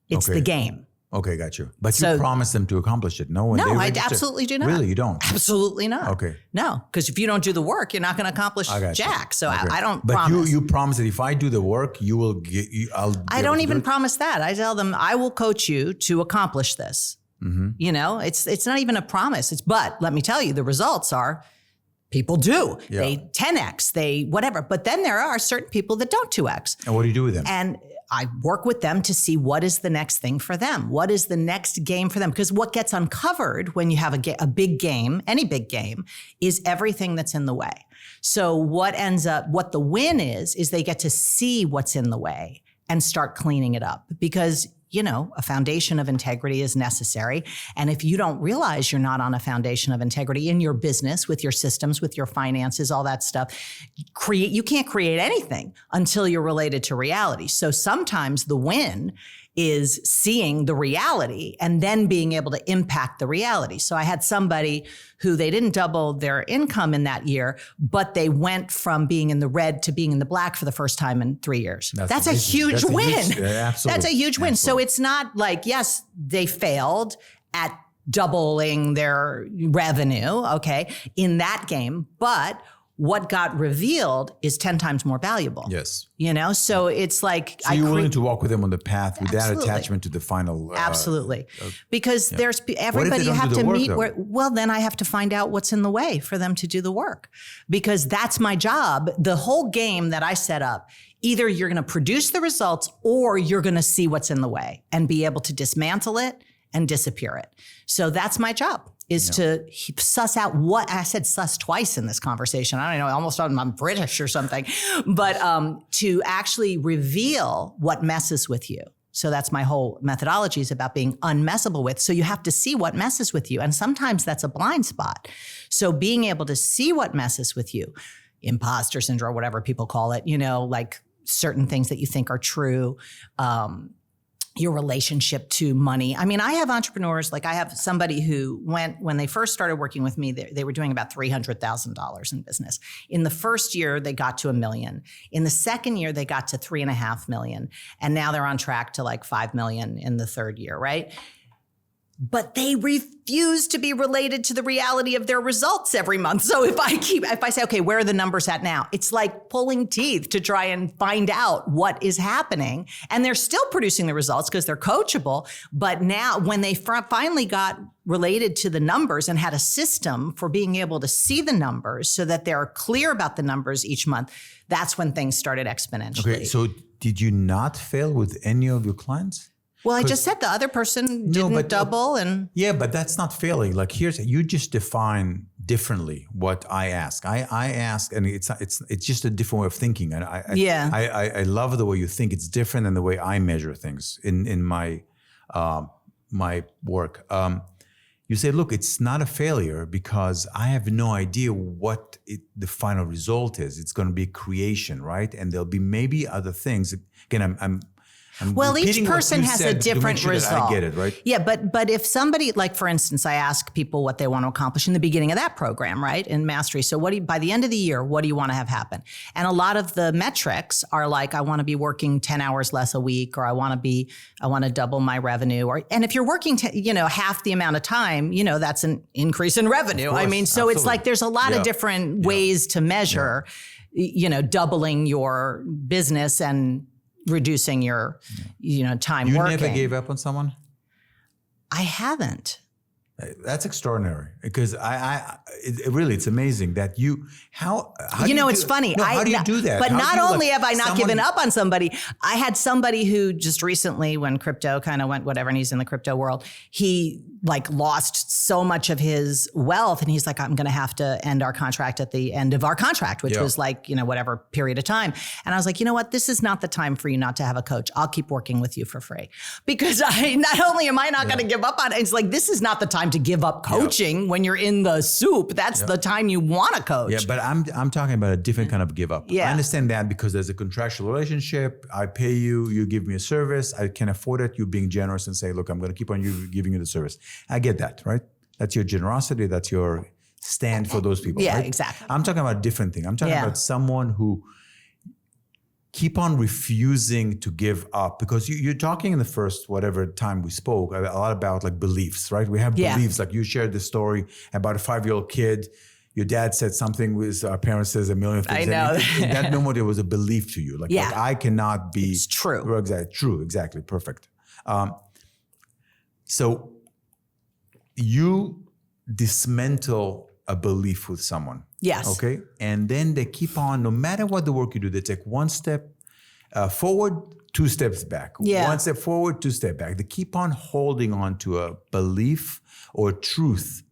It's the game. Okay, got you. But you promise them to accomplish it. No, I absolutely do not. Really, you don't? Absolutely not. Okay. No, because if you don't do the work, you're not going to accomplish jack. So I don't promise. But you promise that if I do the work, you will get. I don't even promise that. I tell them I will coach you to accomplish this. Mm-hmm. It's not even a promise. But let me tell you, the results are. People do. Yeah. They 10X, they whatever. But then there are certain people that don't 2X. And what do you do with them? And I work with them to see what is the next thing for them. What is the next game for them? Because what gets uncovered when you have a big game, any big game, is everything that's in the way. So what the win is they get to see what's in the way and start cleaning it up. Because a foundation of integrity is necessary. And if you don't realize you're not on a foundation of integrity in your business, with your systems, with your finances, all that stuff, you can't create anything until you're related to reality. So sometimes the win is seeing the reality and then being able to impact the reality. So I had somebody who they didn't double their income in that year, but they went from being in the red to being in the black for the first time in 3 years. That's a huge win. Absolutely. That's a huge win. So it's not like, yes, they failed at doubling their revenue, okay, in that game, but what got revealed is 10 times more valuable. Yes. So it's like... So you're willing to walk with them on the path without attachment to the final... Absolutely. Because there's everybody you have to meet where... Well, then I have to find out what's in the way for them to do the work. Because that's my job. The whole game that I set up, either you're going to produce the results or you're going to see what's in the way and be able to dismantle it and disappear it. So that's my job. Is to suss out what, I said suss twice in this conversation. I don't know, almost I'm British or something, but to actually reveal what messes with you. So that's my whole methodology is about being unmessable with. So you have to see what messes with you. And sometimes that's a blind spot. So being able to see what messes with you, imposter syndrome, whatever people call it, like certain things that you think are true, your relationship to money. I mean, I have entrepreneurs, like I have somebody who when they first started working with me, they were doing about $300,000 in business. In the first year, they got to $1 million. In the second year, they got to $3.5 million. And now they're on track to like $5 million in the third year, right? But they refuse to be related to the reality of their results every month. So if I say, okay, where are the numbers at now? It's like pulling teeth to try and find out what is happening. And they're still producing the results because they're coachable. But now when they finally got related to the numbers and had a system for being able to see the numbers so that they're clear about the numbers each month, that's when things started exponentially. Okay, so did you not fail with any of your clients? Well, I just said the other person didn't double and... Yeah, but that's not failing. Like you just define differently what I ask. I ask, and it's just a different way of thinking. And I love the way you think. It's different than the way I measure things in my my work. You say, look, it's not a failure because I have no idea what the final result is. It's going to be creation, right? And there'll be maybe other things. Again, well, each person has a different result. I get it, right? Yeah, but if somebody, like for instance, I ask people what they want to accomplish in the beginning of that program, right? In Mastery. So by the end of the year, what do you want to have happen? And a lot of the metrics are like, I want to be working 10 hours less a week, or I want to double my revenue. And if you're working, half the amount of time, that's an increase in revenue. Course, I mean, so absolutely. It's like, there's a lot of different ways to measure, doubling your business and reducing your, time working. You never gave up on someone? I haven't. That's extraordinary because it's amazing that how it's funny. How do you do that? But how not only have I not given up on somebody, I had somebody who just recently, when crypto kind of went whatever, and he's in the crypto world, he like lost so much of his wealth, and he's like, I'm going to have to end our contract at the end of our contract, which was like, whatever period of time. And I was like, you know what? This is not the time for you not to have a coach. I'll keep working with you for free because not only am I not going to give up on it, it's like, this is not the time to give up coaching when you're in the soup. That's the time you want to coach. Yeah, but I'm talking about a different kind of give up. Yeah. I understand that because there's a contractual relationship. I pay you, you give me a service. I can afford it. You being generous and say, look, I'm going to keep on giving you the service. I get that, right? That's your generosity. That's your stand for those people. Yeah, right? exactly. I'm talking about a different thing. I'm talking about someone who keep on refusing to give up because you're talking in the first whatever time we spoke a lot about like beliefs, right? We have beliefs. Like you shared the story about a 5-year-old kid. Your dad said something with our parents says a million things. I know. And that no more there was a belief to you. Like I cannot be. It's true. Exactly. True. Exactly. Perfect. So you dismantle a belief with someone. Yes. Okay. And then they keep on, no matter what the work you do, they take one step forward, 2 steps back. Yeah. 1 step forward, 2 steps back. They keep on holding on to a belief or truth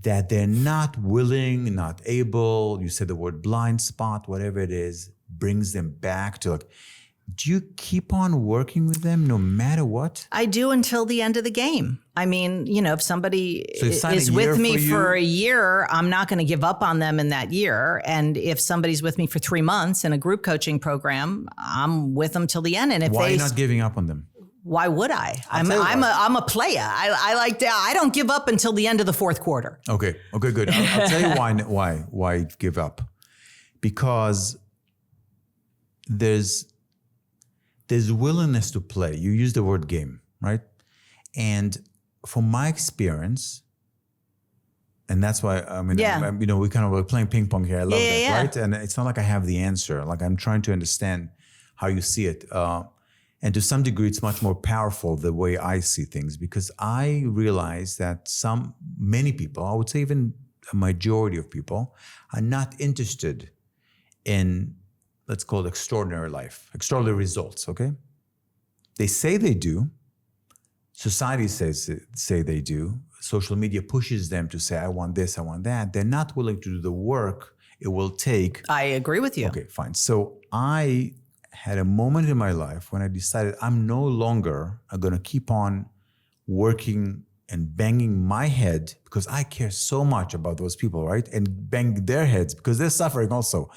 that they're not willing, not able. You said the word blind spot, whatever it is, brings them back to like, do you keep on working with them no matter what? I do until the end of the game. I mean, if somebody is with me for a year, I'm not going to give up on them in that year. And if somebody's with me for 3 months in a group coaching program, I'm with them till the end. And if why are you not giving up on them? Why would I? I'm a player. I like that. I don't give up until the end of the fourth quarter. Okay, good. I'll tell you why give up. Because there's willingness to play. You use the word game, right? And from my experience, and that's why we kind of were playing ping pong here. I love that, right? And it's not like I have the answer. Like I'm trying to understand how you see it. And to some degree, it's much more powerful the way I see things because I realize that many people, I would say even a majority of people, are not interested in, let's call it extraordinary life, extraordinary results, okay? They say they do. Society say they do. Social media pushes them to say, I want this, I want that. They're not willing to do the work it will take. I agree with you. Okay, fine. So I had a moment in my life when I decided I'm no longer going to keep on working and banging my head because I care so much about those people, right? And bang their heads because they're suffering also.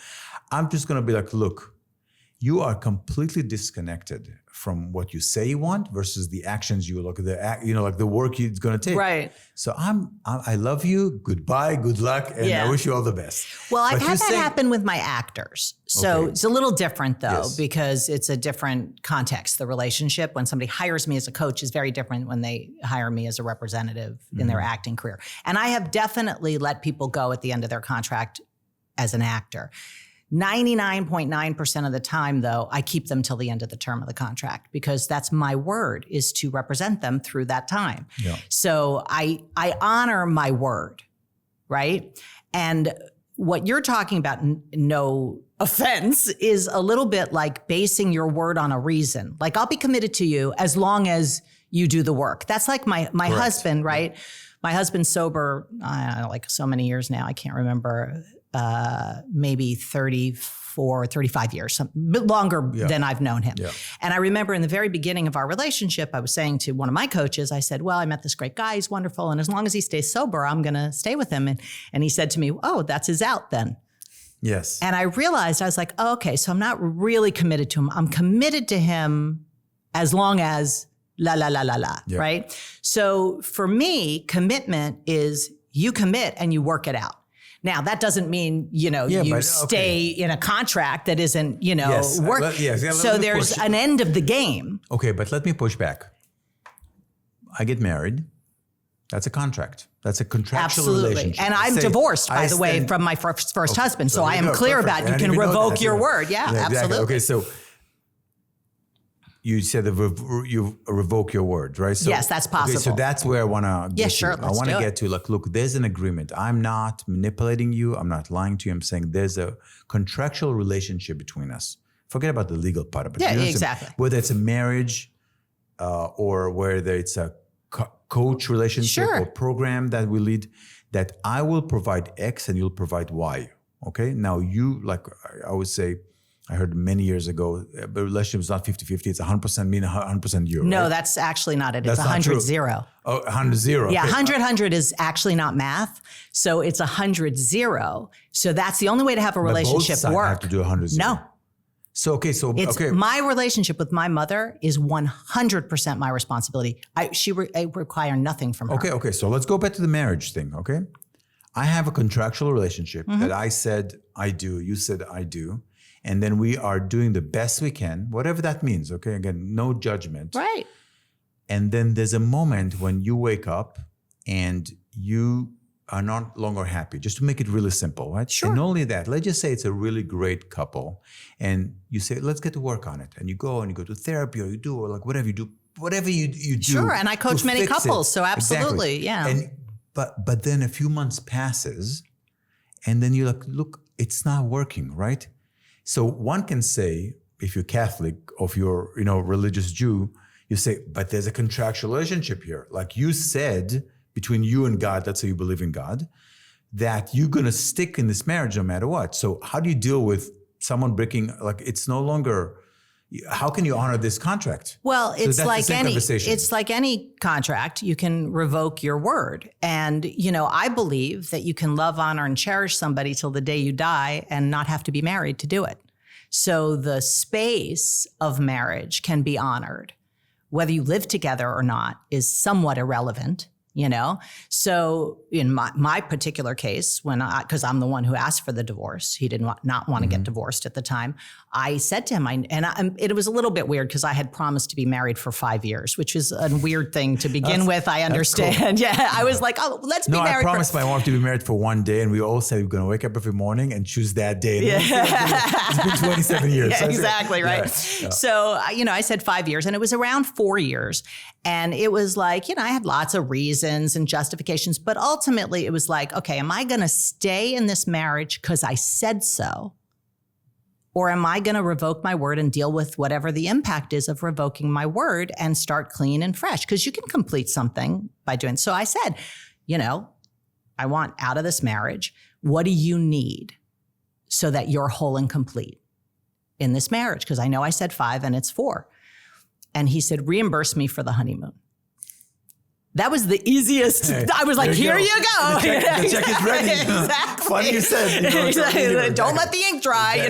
I'm just going to be like, look, you are completely disconnected from what you say you want versus the actions you look at, like the work it's going to take. Right. So I love you. Goodbye. Good luck. And I wish you all the best. Well, I've had that happen with my actors. So it's a little different though, because it's a different context. The relationship when somebody hires me as a coach is very different when they hire me as a representative in their acting career. And I have definitely let people go at the end of their contract as an actor. 99.9% of the time, though, I keep them till the end of the term of the contract because that's my word is to represent them through that time. Yeah. So I honor my word, right? And what you're talking about, no offense, is a little bit like basing your word on a reason. Like I'll be committed to you as long as you do the work. That's like my husband, right? My husband's sober, like so many years now, I can't remember. Maybe 34, 35 years, a bit longer than I've known him. Yeah. And I remember in the very beginning of our relationship, I was saying to one of my coaches, I said, well, I met this great guy. He's wonderful. And as long as he stays sober, I'm going to stay with him. And he said to me, oh, that's his out then. Yes. And I realized, I was like, oh, okay, so I'm not really committed to him. I'm committed to him as long as right? So for me, commitment is you commit and you work it out. Now, that doesn't mean, you stay in a contract that isn't, work. So there's an end of the game. Okay, but let me push back. I get married. That's a contract. That's a contractual relationship. And I'm divorced, by the way, from my first husband. So I am clear about it. You can revoke your word. Yeah, absolutely. Okay, so you said you revoke your word, right? So, yes, that's possible. Okay, so that's where I want to get sure, to. I want to get to, like, look, there's an agreement. I'm not manipulating you. I'm not lying to you. I'm saying there's a contractual relationship between us. Forget about the legal part of it. Yeah, exactly. Whether it's a marriage or whether it's a coach relationship or program that we lead, that I will provide X and you'll provide Y. Okay? Now you, like I always say, I heard many years ago, the relationship is not 50-50, it's 100% me and 100% you. No, right? that's actually not it. That's It's not 100-0. Oh, 100-0. Yeah, Okay. 100 is actually not math. So it's 100-0. So that's the only way to have a relationship both sides work. have to do 100-0. No. So, It's my relationship with my mother is 100% my responsibility. I require nothing from her. Okay. So let's go back to the marriage thing, okay? I have a contractual relationship that I said I do, you said I do, and then we are doing the best we can, whatever that means, okay? Again, no judgment. Right. And then there's a moment when you wake up and you are not longer happy, just to make it really simple, right? Sure. And not only that, let's just say it's a really great couple and you say, let's get to work on it. And you go to therapy or you do, or like whatever you do, do. Sure, and I coach many couples, so absolutely, Exactly. yeah. But then a few months passes and then you're like, look, it's not working, right? So one can say, if you're Catholic or if you're, religious Jew, you say, but there's a contractual relationship here. Like you said, between you and God, that's how you believe in God, that you're going to stick in this marriage no matter what. So how do you deal with someone breaking, like it's no longer, how can you honor this contract? Well, it's it's like any contract. You can revoke your word. And, I believe that you can love, honor, and cherish somebody till the day you die and not have to be married to do it. So the space of marriage can be honored. Whether you live together or not is somewhat irrelevant. So in my particular case, because I'm the one who asked for the divorce, he did not want to get divorced at the time. I said to him, it was a little bit weird because I had promised to be married for 5 years, which is a weird thing to begin with. I understand. Cool. Yeah. I was like, let's be married. I promised my wife to be married for one day. And we all said we're going to wake up every morning and choose that day. It's been 27 years. Yeah, exactly. Right. Yeah. So, I said 5 years and it was around 4 years. And it was like, I had lots of reasons and justifications, but ultimately it was like, okay, am I going to stay in this marriage because I said so? Or am I going to revoke my word and deal with whatever the impact is of revoking my word and start clean and fresh? Because you can complete something by doing. So I said, I want out of this marriage. What do you need so that you're whole and complete in this marriage? Because I know I said 5 and it's 4. And he said, reimburse me for the honeymoon. That was the easiest. Hey, I was like, here you go. The check is ready. Exactly. Funny you said. Don't let the ink dry,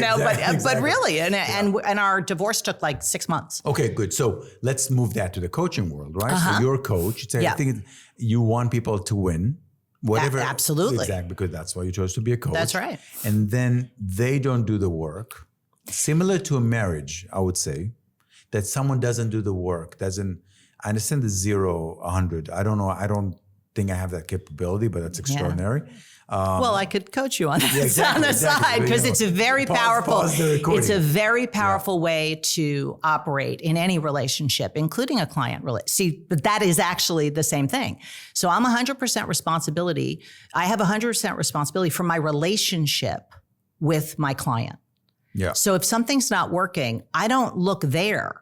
but really. And our divorce took like 6 months. Okay, good. So let's move that to the coaching world, right? So you're a coach. I think you want people to win. Whatever. Absolutely. Exactly, because that's why you chose to be a coach. That's right. And then they don't do the work. Similar to a marriage, I would say, that someone doesn't do the work, I understand the 0, 100. I don't know. I don't think I have that capability, but that's extraordinary. Well, I could coach you on that on the side because it's a very powerful. It's a very powerful way to operate in any relationship, including a client relationship. See, but that is actually the same thing. So I'm 100% responsibility. I have 100% responsibility for my relationship with my client. Yeah. So if something's not working, I don't look there.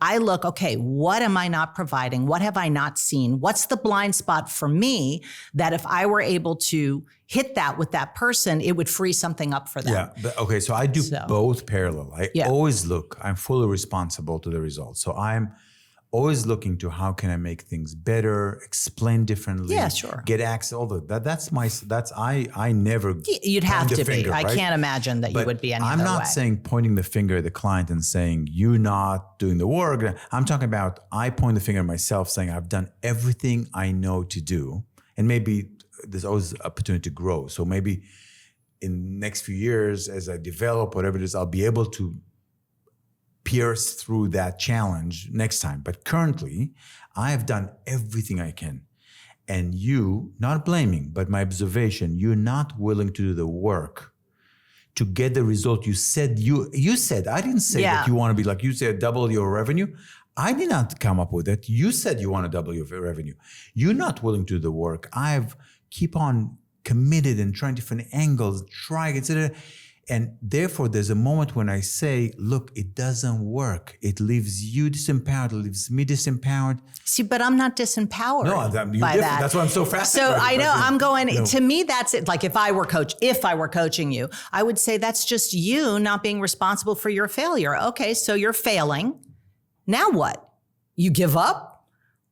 I look, okay, what am I not providing? What have I not seen? What's the blind spot for me that if I were able to hit that with that person, it would free something up for them? Yeah. But, okay. So I do both parallel. I always look, I'm fully responsible to the results. So I'm always looking to how can I make things better, explain differently. Yeah, sure. Get access, all I never You'd have to finger, be. Right? I can't imagine that you would be any other way. I'm not saying pointing the finger at the client and saying, you're not doing the work. I'm talking about I point the finger at myself saying, I've done everything I know to do. And maybe there's always opportunity to grow. So maybe in the next few years, as I develop whatever it is, I'll be able to pierce through that challenge next time. But currently, I have done everything I can. And you, not blaming, but my observation, you're not willing to do the work to get the result you said you said. I didn't say that you want to be like you said, double your revenue. I did not come up with it. You said you want to double your revenue. You're not willing to do the work. I've keep on committed and trying different angles, trying, etc. And therefore, there's a moment when I say, look, it doesn't work. It leaves you disempowered. It leaves me disempowered. See, but I'm not disempowered by that. That's why I'm so fascinated. So I know I'm going, to me, that's it. Like if I were coaching you, I would say that's just you not being responsible for your failure. Okay, so you're failing. Now what? You give up?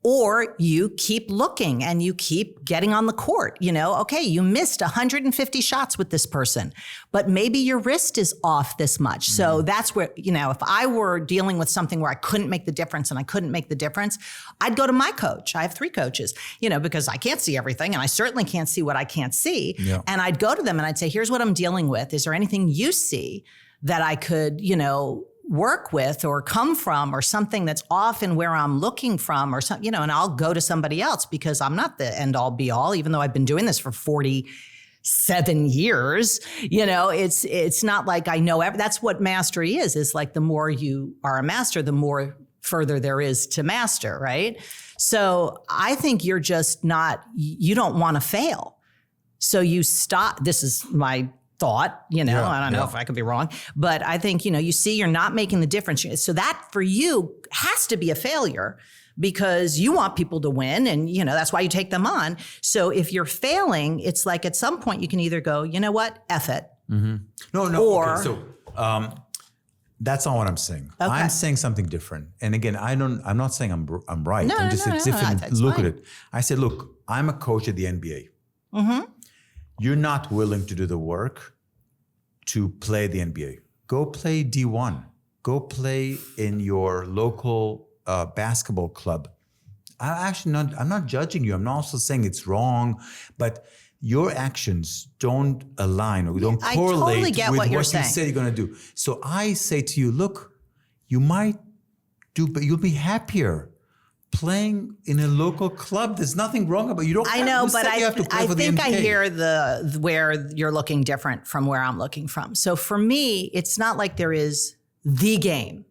Or you keep looking and you keep getting on the court, okay, you missed 150 shots with this person, but maybe your wrist is off this much. So that's where, if I were dealing with something where I couldn't make the difference I'd go to my coach. I have 3 coaches, because I can't see everything and I certainly can't see what I can't see. Yeah. And I'd go to them and I'd say, here's what I'm dealing with. Is there anything you see that I could, work with or come from or something that's off in where I'm looking from or something, and I'll go to somebody else because I'm not the end all be all, even though I've been doing this for 47 years, it's not like I know that's what mastery is like the more you are a master, the more further there is to master, right? So I think you're just you don't want to fail. So you stop, this is my thought, I don't know if I could be wrong, but I think, you see you're not making the difference. So that for you has to be a failure because you want people to win and, that's why you take them on. So if you're failing, it's like at some point you can either go, you know what, F it. Mm-hmm. No. Or, okay, so that's not what I'm saying. Okay. I'm saying something different. And again, I'm not saying I'm right. I'm just a different look at it. I said, look, I'm a coach at the NBA. Mm-hmm. You're not willing to do the work to play the NBA. Go play D1. Go play in your local basketball club. I'm not judging you. I'm not also saying it's wrong, but your actions don't align or don't correlate with what you said you're going to do. So I say to you, look, you might do, but you'll be happier playing in a local club. There's nothing wrong about it. You don't. I know, but I think I hear where you're looking different from where I'm looking from. So for me, it's not like there is the game,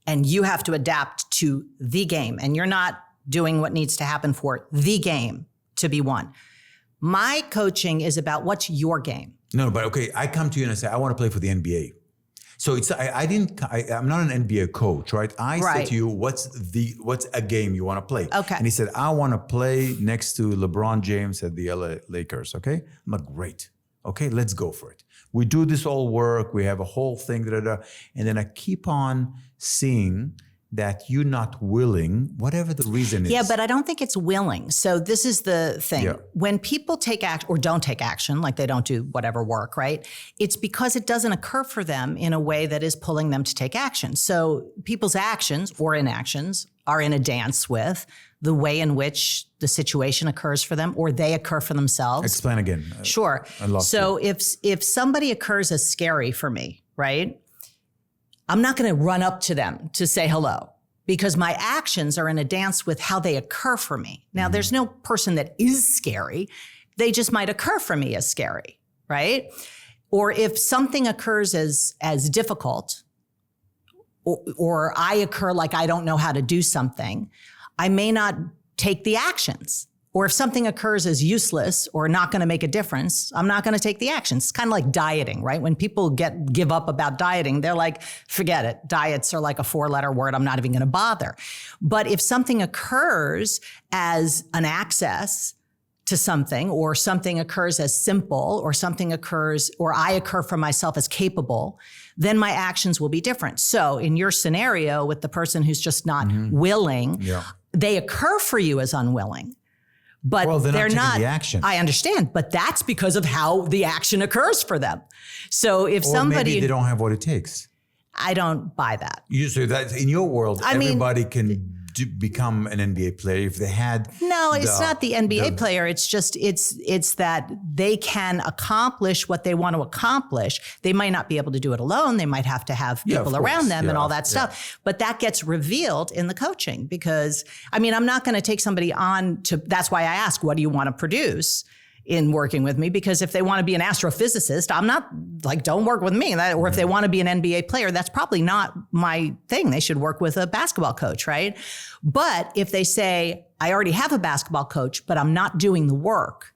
and you have to adapt to the game, and you're not doing what needs to happen for the game to be won. My coaching is about what's your game. No, but okay, I come to you and I say I want to play for the NBA. So I'm not an NBA coach, right? I said to you, what's a game you want to play? Okay. And he said, I want to play next to LeBron James at the LA Lakers, okay? I'm like, great. Okay, let's go for it. We do this all work. We have a whole thing, and then I keep on seeing that you're not willing, whatever the reason is. Yeah, but I don't think it's willing. So this is the thing. Yeah. When people take action or don't take action, like they don't do whatever work, right? It's because it doesn't occur for them in a way that is pulling them to take action. So people's actions or inactions are in a dance with the way in which the situation occurs for them or they occur for themselves. Explain again. Sure. So if somebody occurs as scary for me, right? I'm not going to run up to them to say hello because my actions are in a dance with how they occur for me. Now, there's no person that is scary. They just might occur for me as scary, right? Or if something occurs as difficult or I occur like I don't know how to do something, I may not take the actions. Or if something occurs as useless or not going to make a difference, I'm not going to take the actions. It's kind of like dieting, right? When people give up about dieting, they're like, forget it. Diets are like a 4-letter word. I'm not even going to bother. But if something occurs as an access to something, or something occurs as simple, or something occurs, or I occur for myself as capable, then my actions will be different. So in your scenario with the person who's just not willing, they occur for you as unwilling. But they're not the action. I understand, but that's because of how the action occurs for them. So if maybe they don't have what it takes. I don't buy that. You say that in your world, everybody can become an NBA player if they had. No, it's not the NBA player. It's just it's that they can accomplish what they want to accomplish. They might not be able to do it alone. They might have to have people around them and all that stuff. But that gets revealed in the coaching because I'm not going to take somebody on to. That's why I ask, what do you want to produce? in working with me, because if they want to be an astrophysicist, I'm not like, don't work with me. Or if they want to be an NBA player, that's probably not my thing. They should work with a basketball coach, right? But if they say, I already have a basketball coach, but I'm not doing the work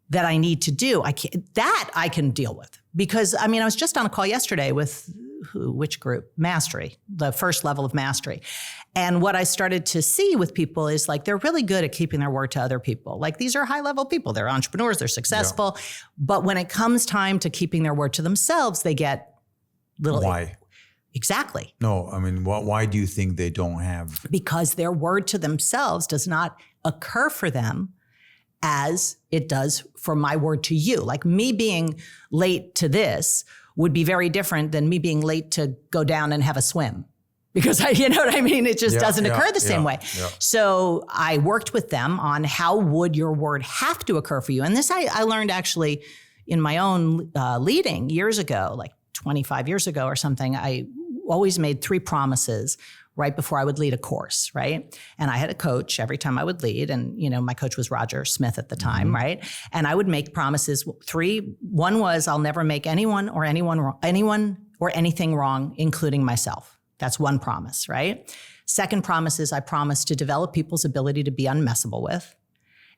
that I need to do, I can deal with. Because I was just on a call yesterday with which group? Mastery, the first level of mastery. And what I started to see with people is like, they're really good at keeping their word to other people. Like, these are high level people. They're entrepreneurs, they're successful. Yeah. But when it comes time to keeping their word to themselves, they get little. Why? Exactly. No, why do you think they don't have? Because their word to themselves does not occur for them as it does for my word to you. Like, me being late to this would be very different than me being late to go down and have a swim. Because you know what I mean? It just doesn't occur the same way. Yeah. So I worked with them on how would your word have to occur for you. And this I learned actually in my own leading years ago, like 25 years ago or something. I always made 3 promises right before I would lead a course, right? And I had a coach every time I would lead. And, my coach was Roger Smith at the time, right? And I would make promises, 3. One was, I'll never make anyone or anything wrong, including myself. That's one promise, right? Second promise is, I promise to develop people's ability to be unmessable with.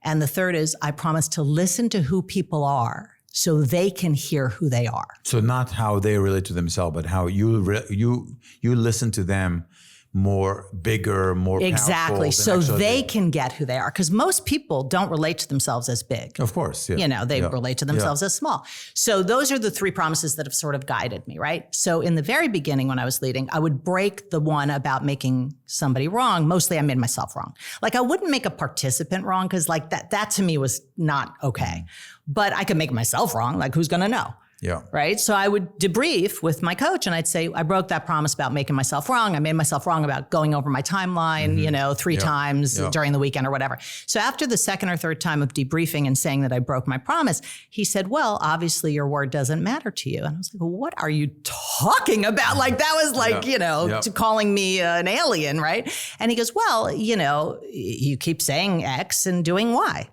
And the third is, I promise to listen to who people are so they can hear who they are. So not how they relate to themselves, but how you listen to them more bigger, more exactly. So they can get who they are. Because most people don't relate to themselves as big. Of course. Yeah. They relate to themselves as small. So those are the 3 promises that have sort of guided me, right? So in the very beginning when I was leading, I would break the one about making somebody wrong. Mostly I made myself wrong. Like, I wouldn't make a participant wrong, because like that to me was not okay. But I could make myself wrong. Like, who's going to know? Yeah. Right. So I would debrief with my coach and I'd say, I broke that promise about making myself wrong. I made myself wrong about going over my timeline, 3 times during the weekend or whatever. So after the second or third time of debriefing and saying that I broke my promise, he said, well, obviously your word doesn't matter to you. And I was like, well, what are you talking about? Like, that was like, calling me an alien. Right. And he goes, well, you keep saying X and doing Y.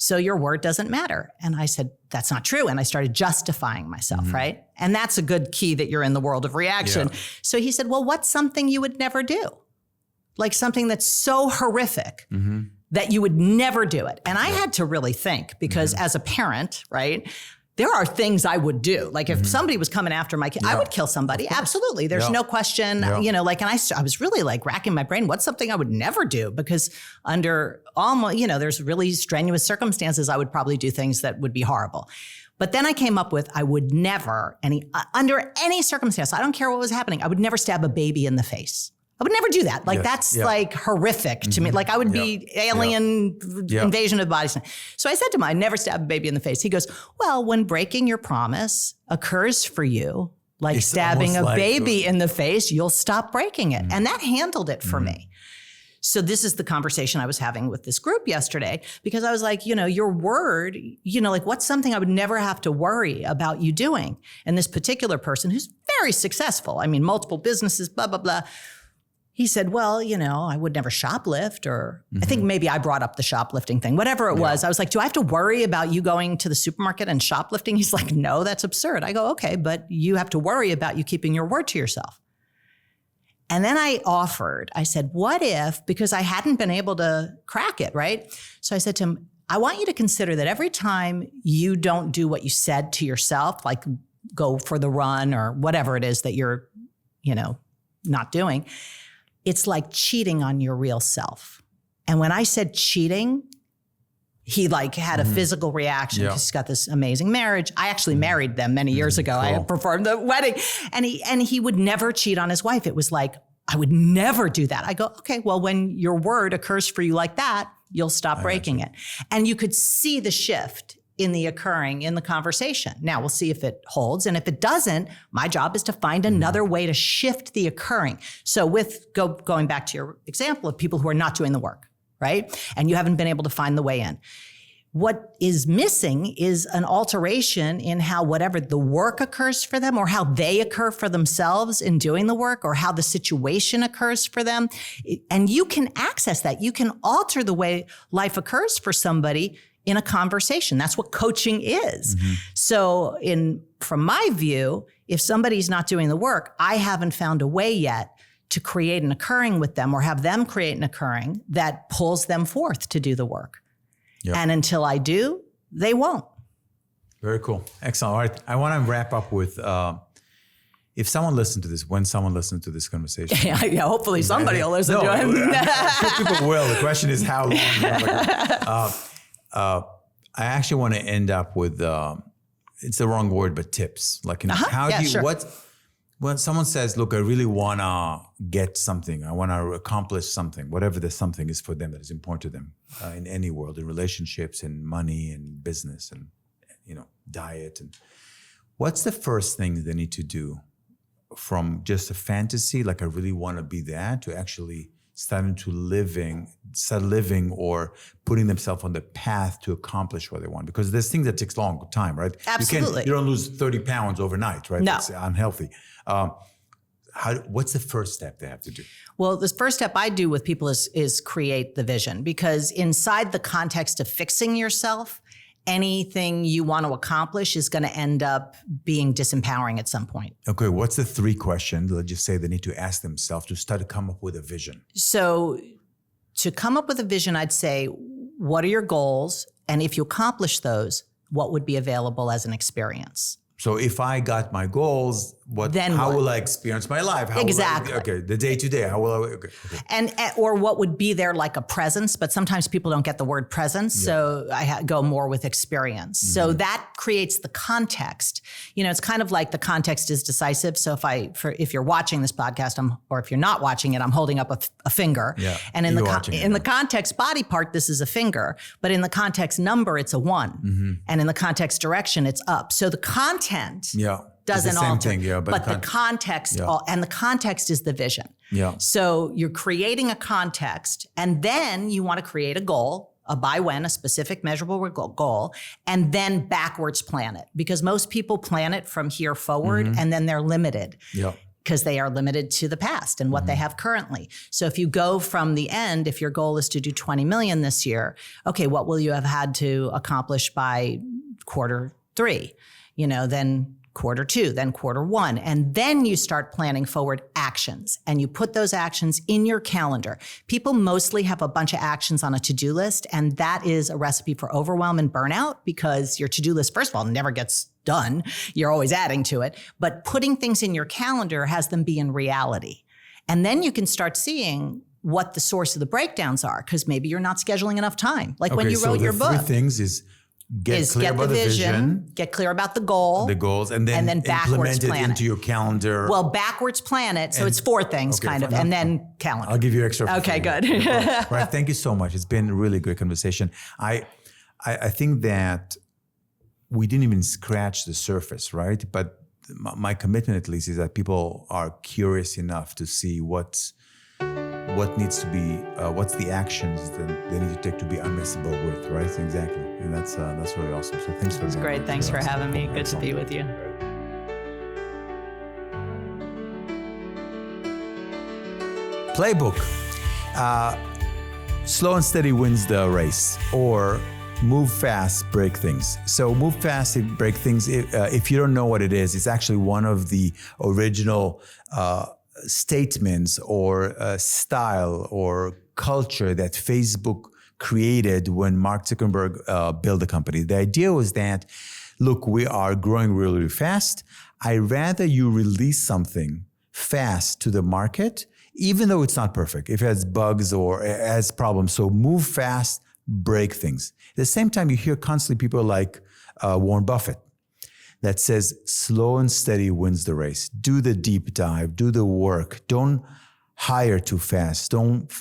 So your word doesn't matter. And I said, that's not true. And I started justifying myself, right? And that's a good key that you're in the world of reaction. Yeah. So he said, well, what's something you would never do? Like something that's so horrific that you would never do it. And I had to really think, because as a parent, right, there are things I would do. Like, if somebody was coming after my kid, I would kill somebody. Absolutely. There's no question, and I was really like racking my brain. What's something I would never do? Because under almost, there's really strenuous circumstances, I would probably do things that would be horrible. But then I came up with, I would never, under any circumstance, I don't care what was happening, I would never stab a baby in the face. I would never do that. Like, that's like horrific to me. Like, I would be alien invasion of the body. So I said to him, I never stab a baby in the face. He goes, well, when breaking your promise occurs for you, like it's stabbing a baby in the face, you'll stop breaking it. And that handled it for me. So this is the conversation I was having with this group yesterday, because I was like, your word, like, what's something I would never have to worry about you doing? And this particular person, who's very successful, multiple businesses, blah, blah, blah. He said, well, I would never shoplift, or I think maybe I brought up the shoplifting thing, whatever it was. I was like, do I have to worry about you going to the supermarket and shoplifting? He's like, no, that's absurd. I go, okay, but you have to worry about you keeping your word to yourself. And then I said, what if, because I hadn't been able to crack it, right? So I said to him, I want you to consider that every time you don't do what you said to yourself, like go for the run or whatever it is that you're, not doing, it's like cheating on your real self. And when I said cheating, he had a physical reaction, because he's got this amazing marriage. I actually married them many years ago. Cool. I performed the wedding, and he would never cheat on his wife. It was like, I would never do that. I go, okay, well, when your word occurs for you like that, you'll stop breaking it. And you could see the shift in the occurring in the conversation. Now we'll see if it holds. And if it doesn't, my job is to find another way to shift the occurring. So going back to your example of people who are not doing the work, right? And you haven't been able to find the way in. What is missing is an alteration in how whatever the work occurs for them, or how they occur for themselves in doing the work, or how the situation occurs for them. And you can access that. You can alter the way life occurs for somebody in a conversation. That's what coaching is. So from my view, if somebody's not doing the work, I haven't found a way yet to create an occurring with them or have them create an occurring that pulls them forth to do the work. Yep. And until I do, they won't. Very cool. Excellent. All right. I want to wrap up with, when someone listens to this conversation. Yeah, hopefully somebody will listen to it. People will. The question is how long. I actually want to end up with, it's the wrong word, but tips. Like, when someone says, look, I really want to get something, I want to accomplish something, whatever the something is for them that is important to them in any world, in relationships, in money, and business, and diet. And what's the first thing they need to do from just a fantasy, like I really want to be that, to actually start living or putting themselves on the path to accomplish what they want? Because there's things that takes long time, right? Absolutely. You don't lose 30 pounds overnight, right? No. That's unhealthy. What's the first step they have to do? Well, the first step I do with people is create the vision, because inside the context of fixing yourself, anything you want to accomplish is going to end up being disempowering at some point. Okay, what's the 3 questions, let's just say, they need to ask themselves to start to come up with a vision? So to come up with a vision, I'd say, what are your goals? And if you accomplish those, what would be available as an experience? So if I got my goals, how will I experience my life? Exactly. The day to day, how will I? Okay. And or what would be there like a presence? But sometimes people don't get the word presence, so I go more with experience. Mm-hmm. So that creates the context. It's kind of like the context is decisive. So if you're watching this podcast, or if you're not watching it, I'm holding up a finger. Yeah. And in the context body part, this is a finger, but in the context number, it's a 1, mm-hmm. and in the context direction, it's up. So the content doesn't alter, but the context, and the context is the vision. Yeah. So you're creating a context, and then you want to create a goal, a by when, a specific measurable goal, and then backwards plan it. Because most people plan it from here forward, mm-hmm. and then they're limited. Yeah. Because they are limited to the past and what mm-hmm. they have currently. So if you go from the end, if your goal is to do 20 million this year, okay, what will you have had to accomplish by quarter 3? Then quarter 2, then quarter 1. And then you start planning forward actions, and you put those actions in your calendar. People mostly have a bunch of actions on a to-do list, and that is a recipe for overwhelm and burnout, because your to-do list, first of all, never gets done. You're always adding to it. But putting things in your calendar has them be in reality. And then you can start seeing what the source of the breakdowns are, because maybe you're not scheduling enough time. Like when you wrote your book. 3 things is get clear about the vision, get clear about the goals, and then backwards implement it plan into your calendar. Well, backwards plan it. So it's 4 things and then calendar. I'll give you extra. Okay, good. Right. Thank you so much. It's been a really good conversation. I think that we didn't even scratch the surface, right? But my commitment, at least, is that people are curious enough to see what needs to be, what's the actions that they need to take to be unmessable with, right? Exactly. And that's really awesome. So thanks for being here. Great. Thanks for having me. Good to be with you. Playbook. Slow and steady wins the race, or move fast, break things. So move fast, break things. If you don't know what it is, it's actually one of the original statements or style or culture that Facebook created when Mark Zuckerberg built the company. The idea was that, look, we are growing really, really fast. I'd rather you release something fast to the market, even though it's not perfect, if it has bugs or it has problems. So move fast, break things. At the same time, you hear constantly people like Warren Buffett that says slow and steady wins the race. Do the deep dive, do the work. Don't hire too fast. Don't,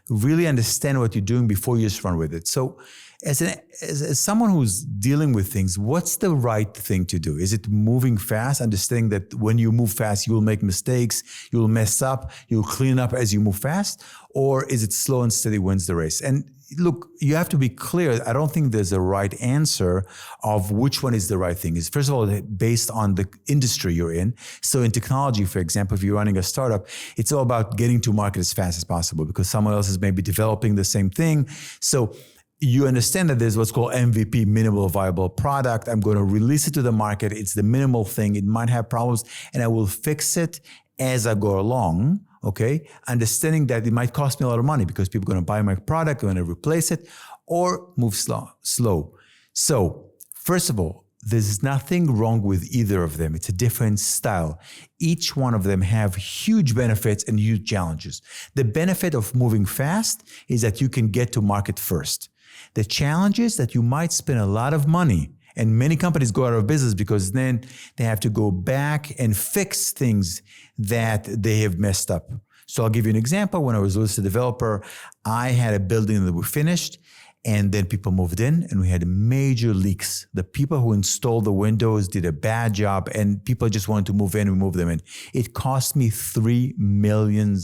really understand what you're doing before you just run with it. So as someone who's dealing with things, what's the right thing to do? Is it moving fast, understanding that when you move fast, you will make mistakes, you'll mess up, you'll clean up as you move fast? Or is it slow and steady wins the race? And look, you have to be clear. I don't think there's a right answer of which one is the right thing. It's first of all based on the industry you're in. So in technology, for example, if you're running a startup, it's all about getting to market as fast as possible because someone else is maybe developing the same thing. So you understand that there's what's called MVP, minimal viable product. I'm going to release it to the market. It's the minimal thing. It might have problems and I will fix it as I go along. Okay. Understanding that it might cost me a lot of money because people are going to buy my product, going to replace it or move slow. So first of all, there's nothing wrong with either of them. It's a different style. Each one of them have huge benefits and huge challenges. The benefit of moving fast is that you can get to market first. The challenge is that you might spend a lot of money, and many companies go out of business because then they have to go back and fix things that they have messed up. So I'll give you an example. When I was a listed developer, I had a building that we finished, and then people moved in and we had major leaks. The people who installed the windows did a bad job and people just wanted to move in and move them in. It cost me $3 million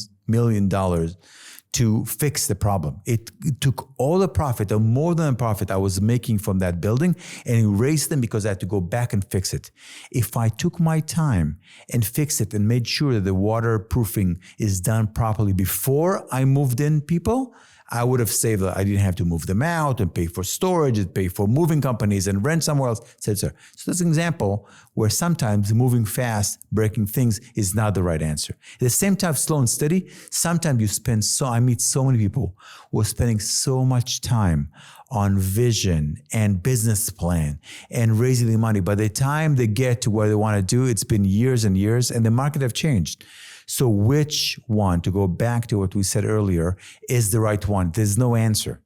to fix the problem. It took all the profit, or more than the profit I was making from that building, and erased them because I had to go back and fix it. If I took my time and fixed it and made sure that the waterproofing is done properly before I moved in people, I would have saved it. I didn't have to move them out and pay for storage and pay for moving companies and rent somewhere else, etc. So that's an example where sometimes moving fast, breaking things is not the right answer. At the same time, slow and steady, sometimes you spend I meet so many people who are spending so much time on vision and business plan and raising the money. By the time they get to where they want to do, it's been years and years and the market have changed. So which one, to go back to what we said earlier, is the right one? There's no answer.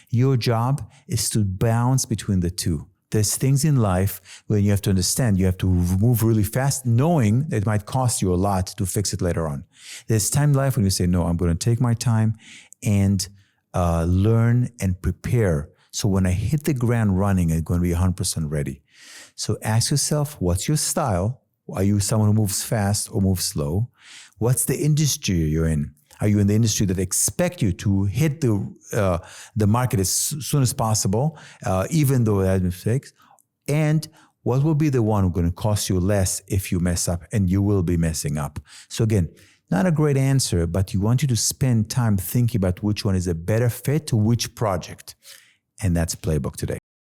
Your job is to bounce between the two. There's things in life where you have to understand, you have to move really fast, knowing that it might cost you a lot to fix it later on. There's time in life when you say, no, I'm going to take my time and learn and prepare. So when I hit the ground running, I'm going to be 100% ready. So ask yourself, what's your style? Are you someone who moves fast or moves slow? What's the industry you're in? Are you in the industry that expect you to hit the market as soon as possible, even though it has mistakes? And what will be the one going to cost you less if you mess up? And you will be messing up. So again, not a great answer, but you want you to spend time thinking about which one is a better fit to which project. And that's Playbook today.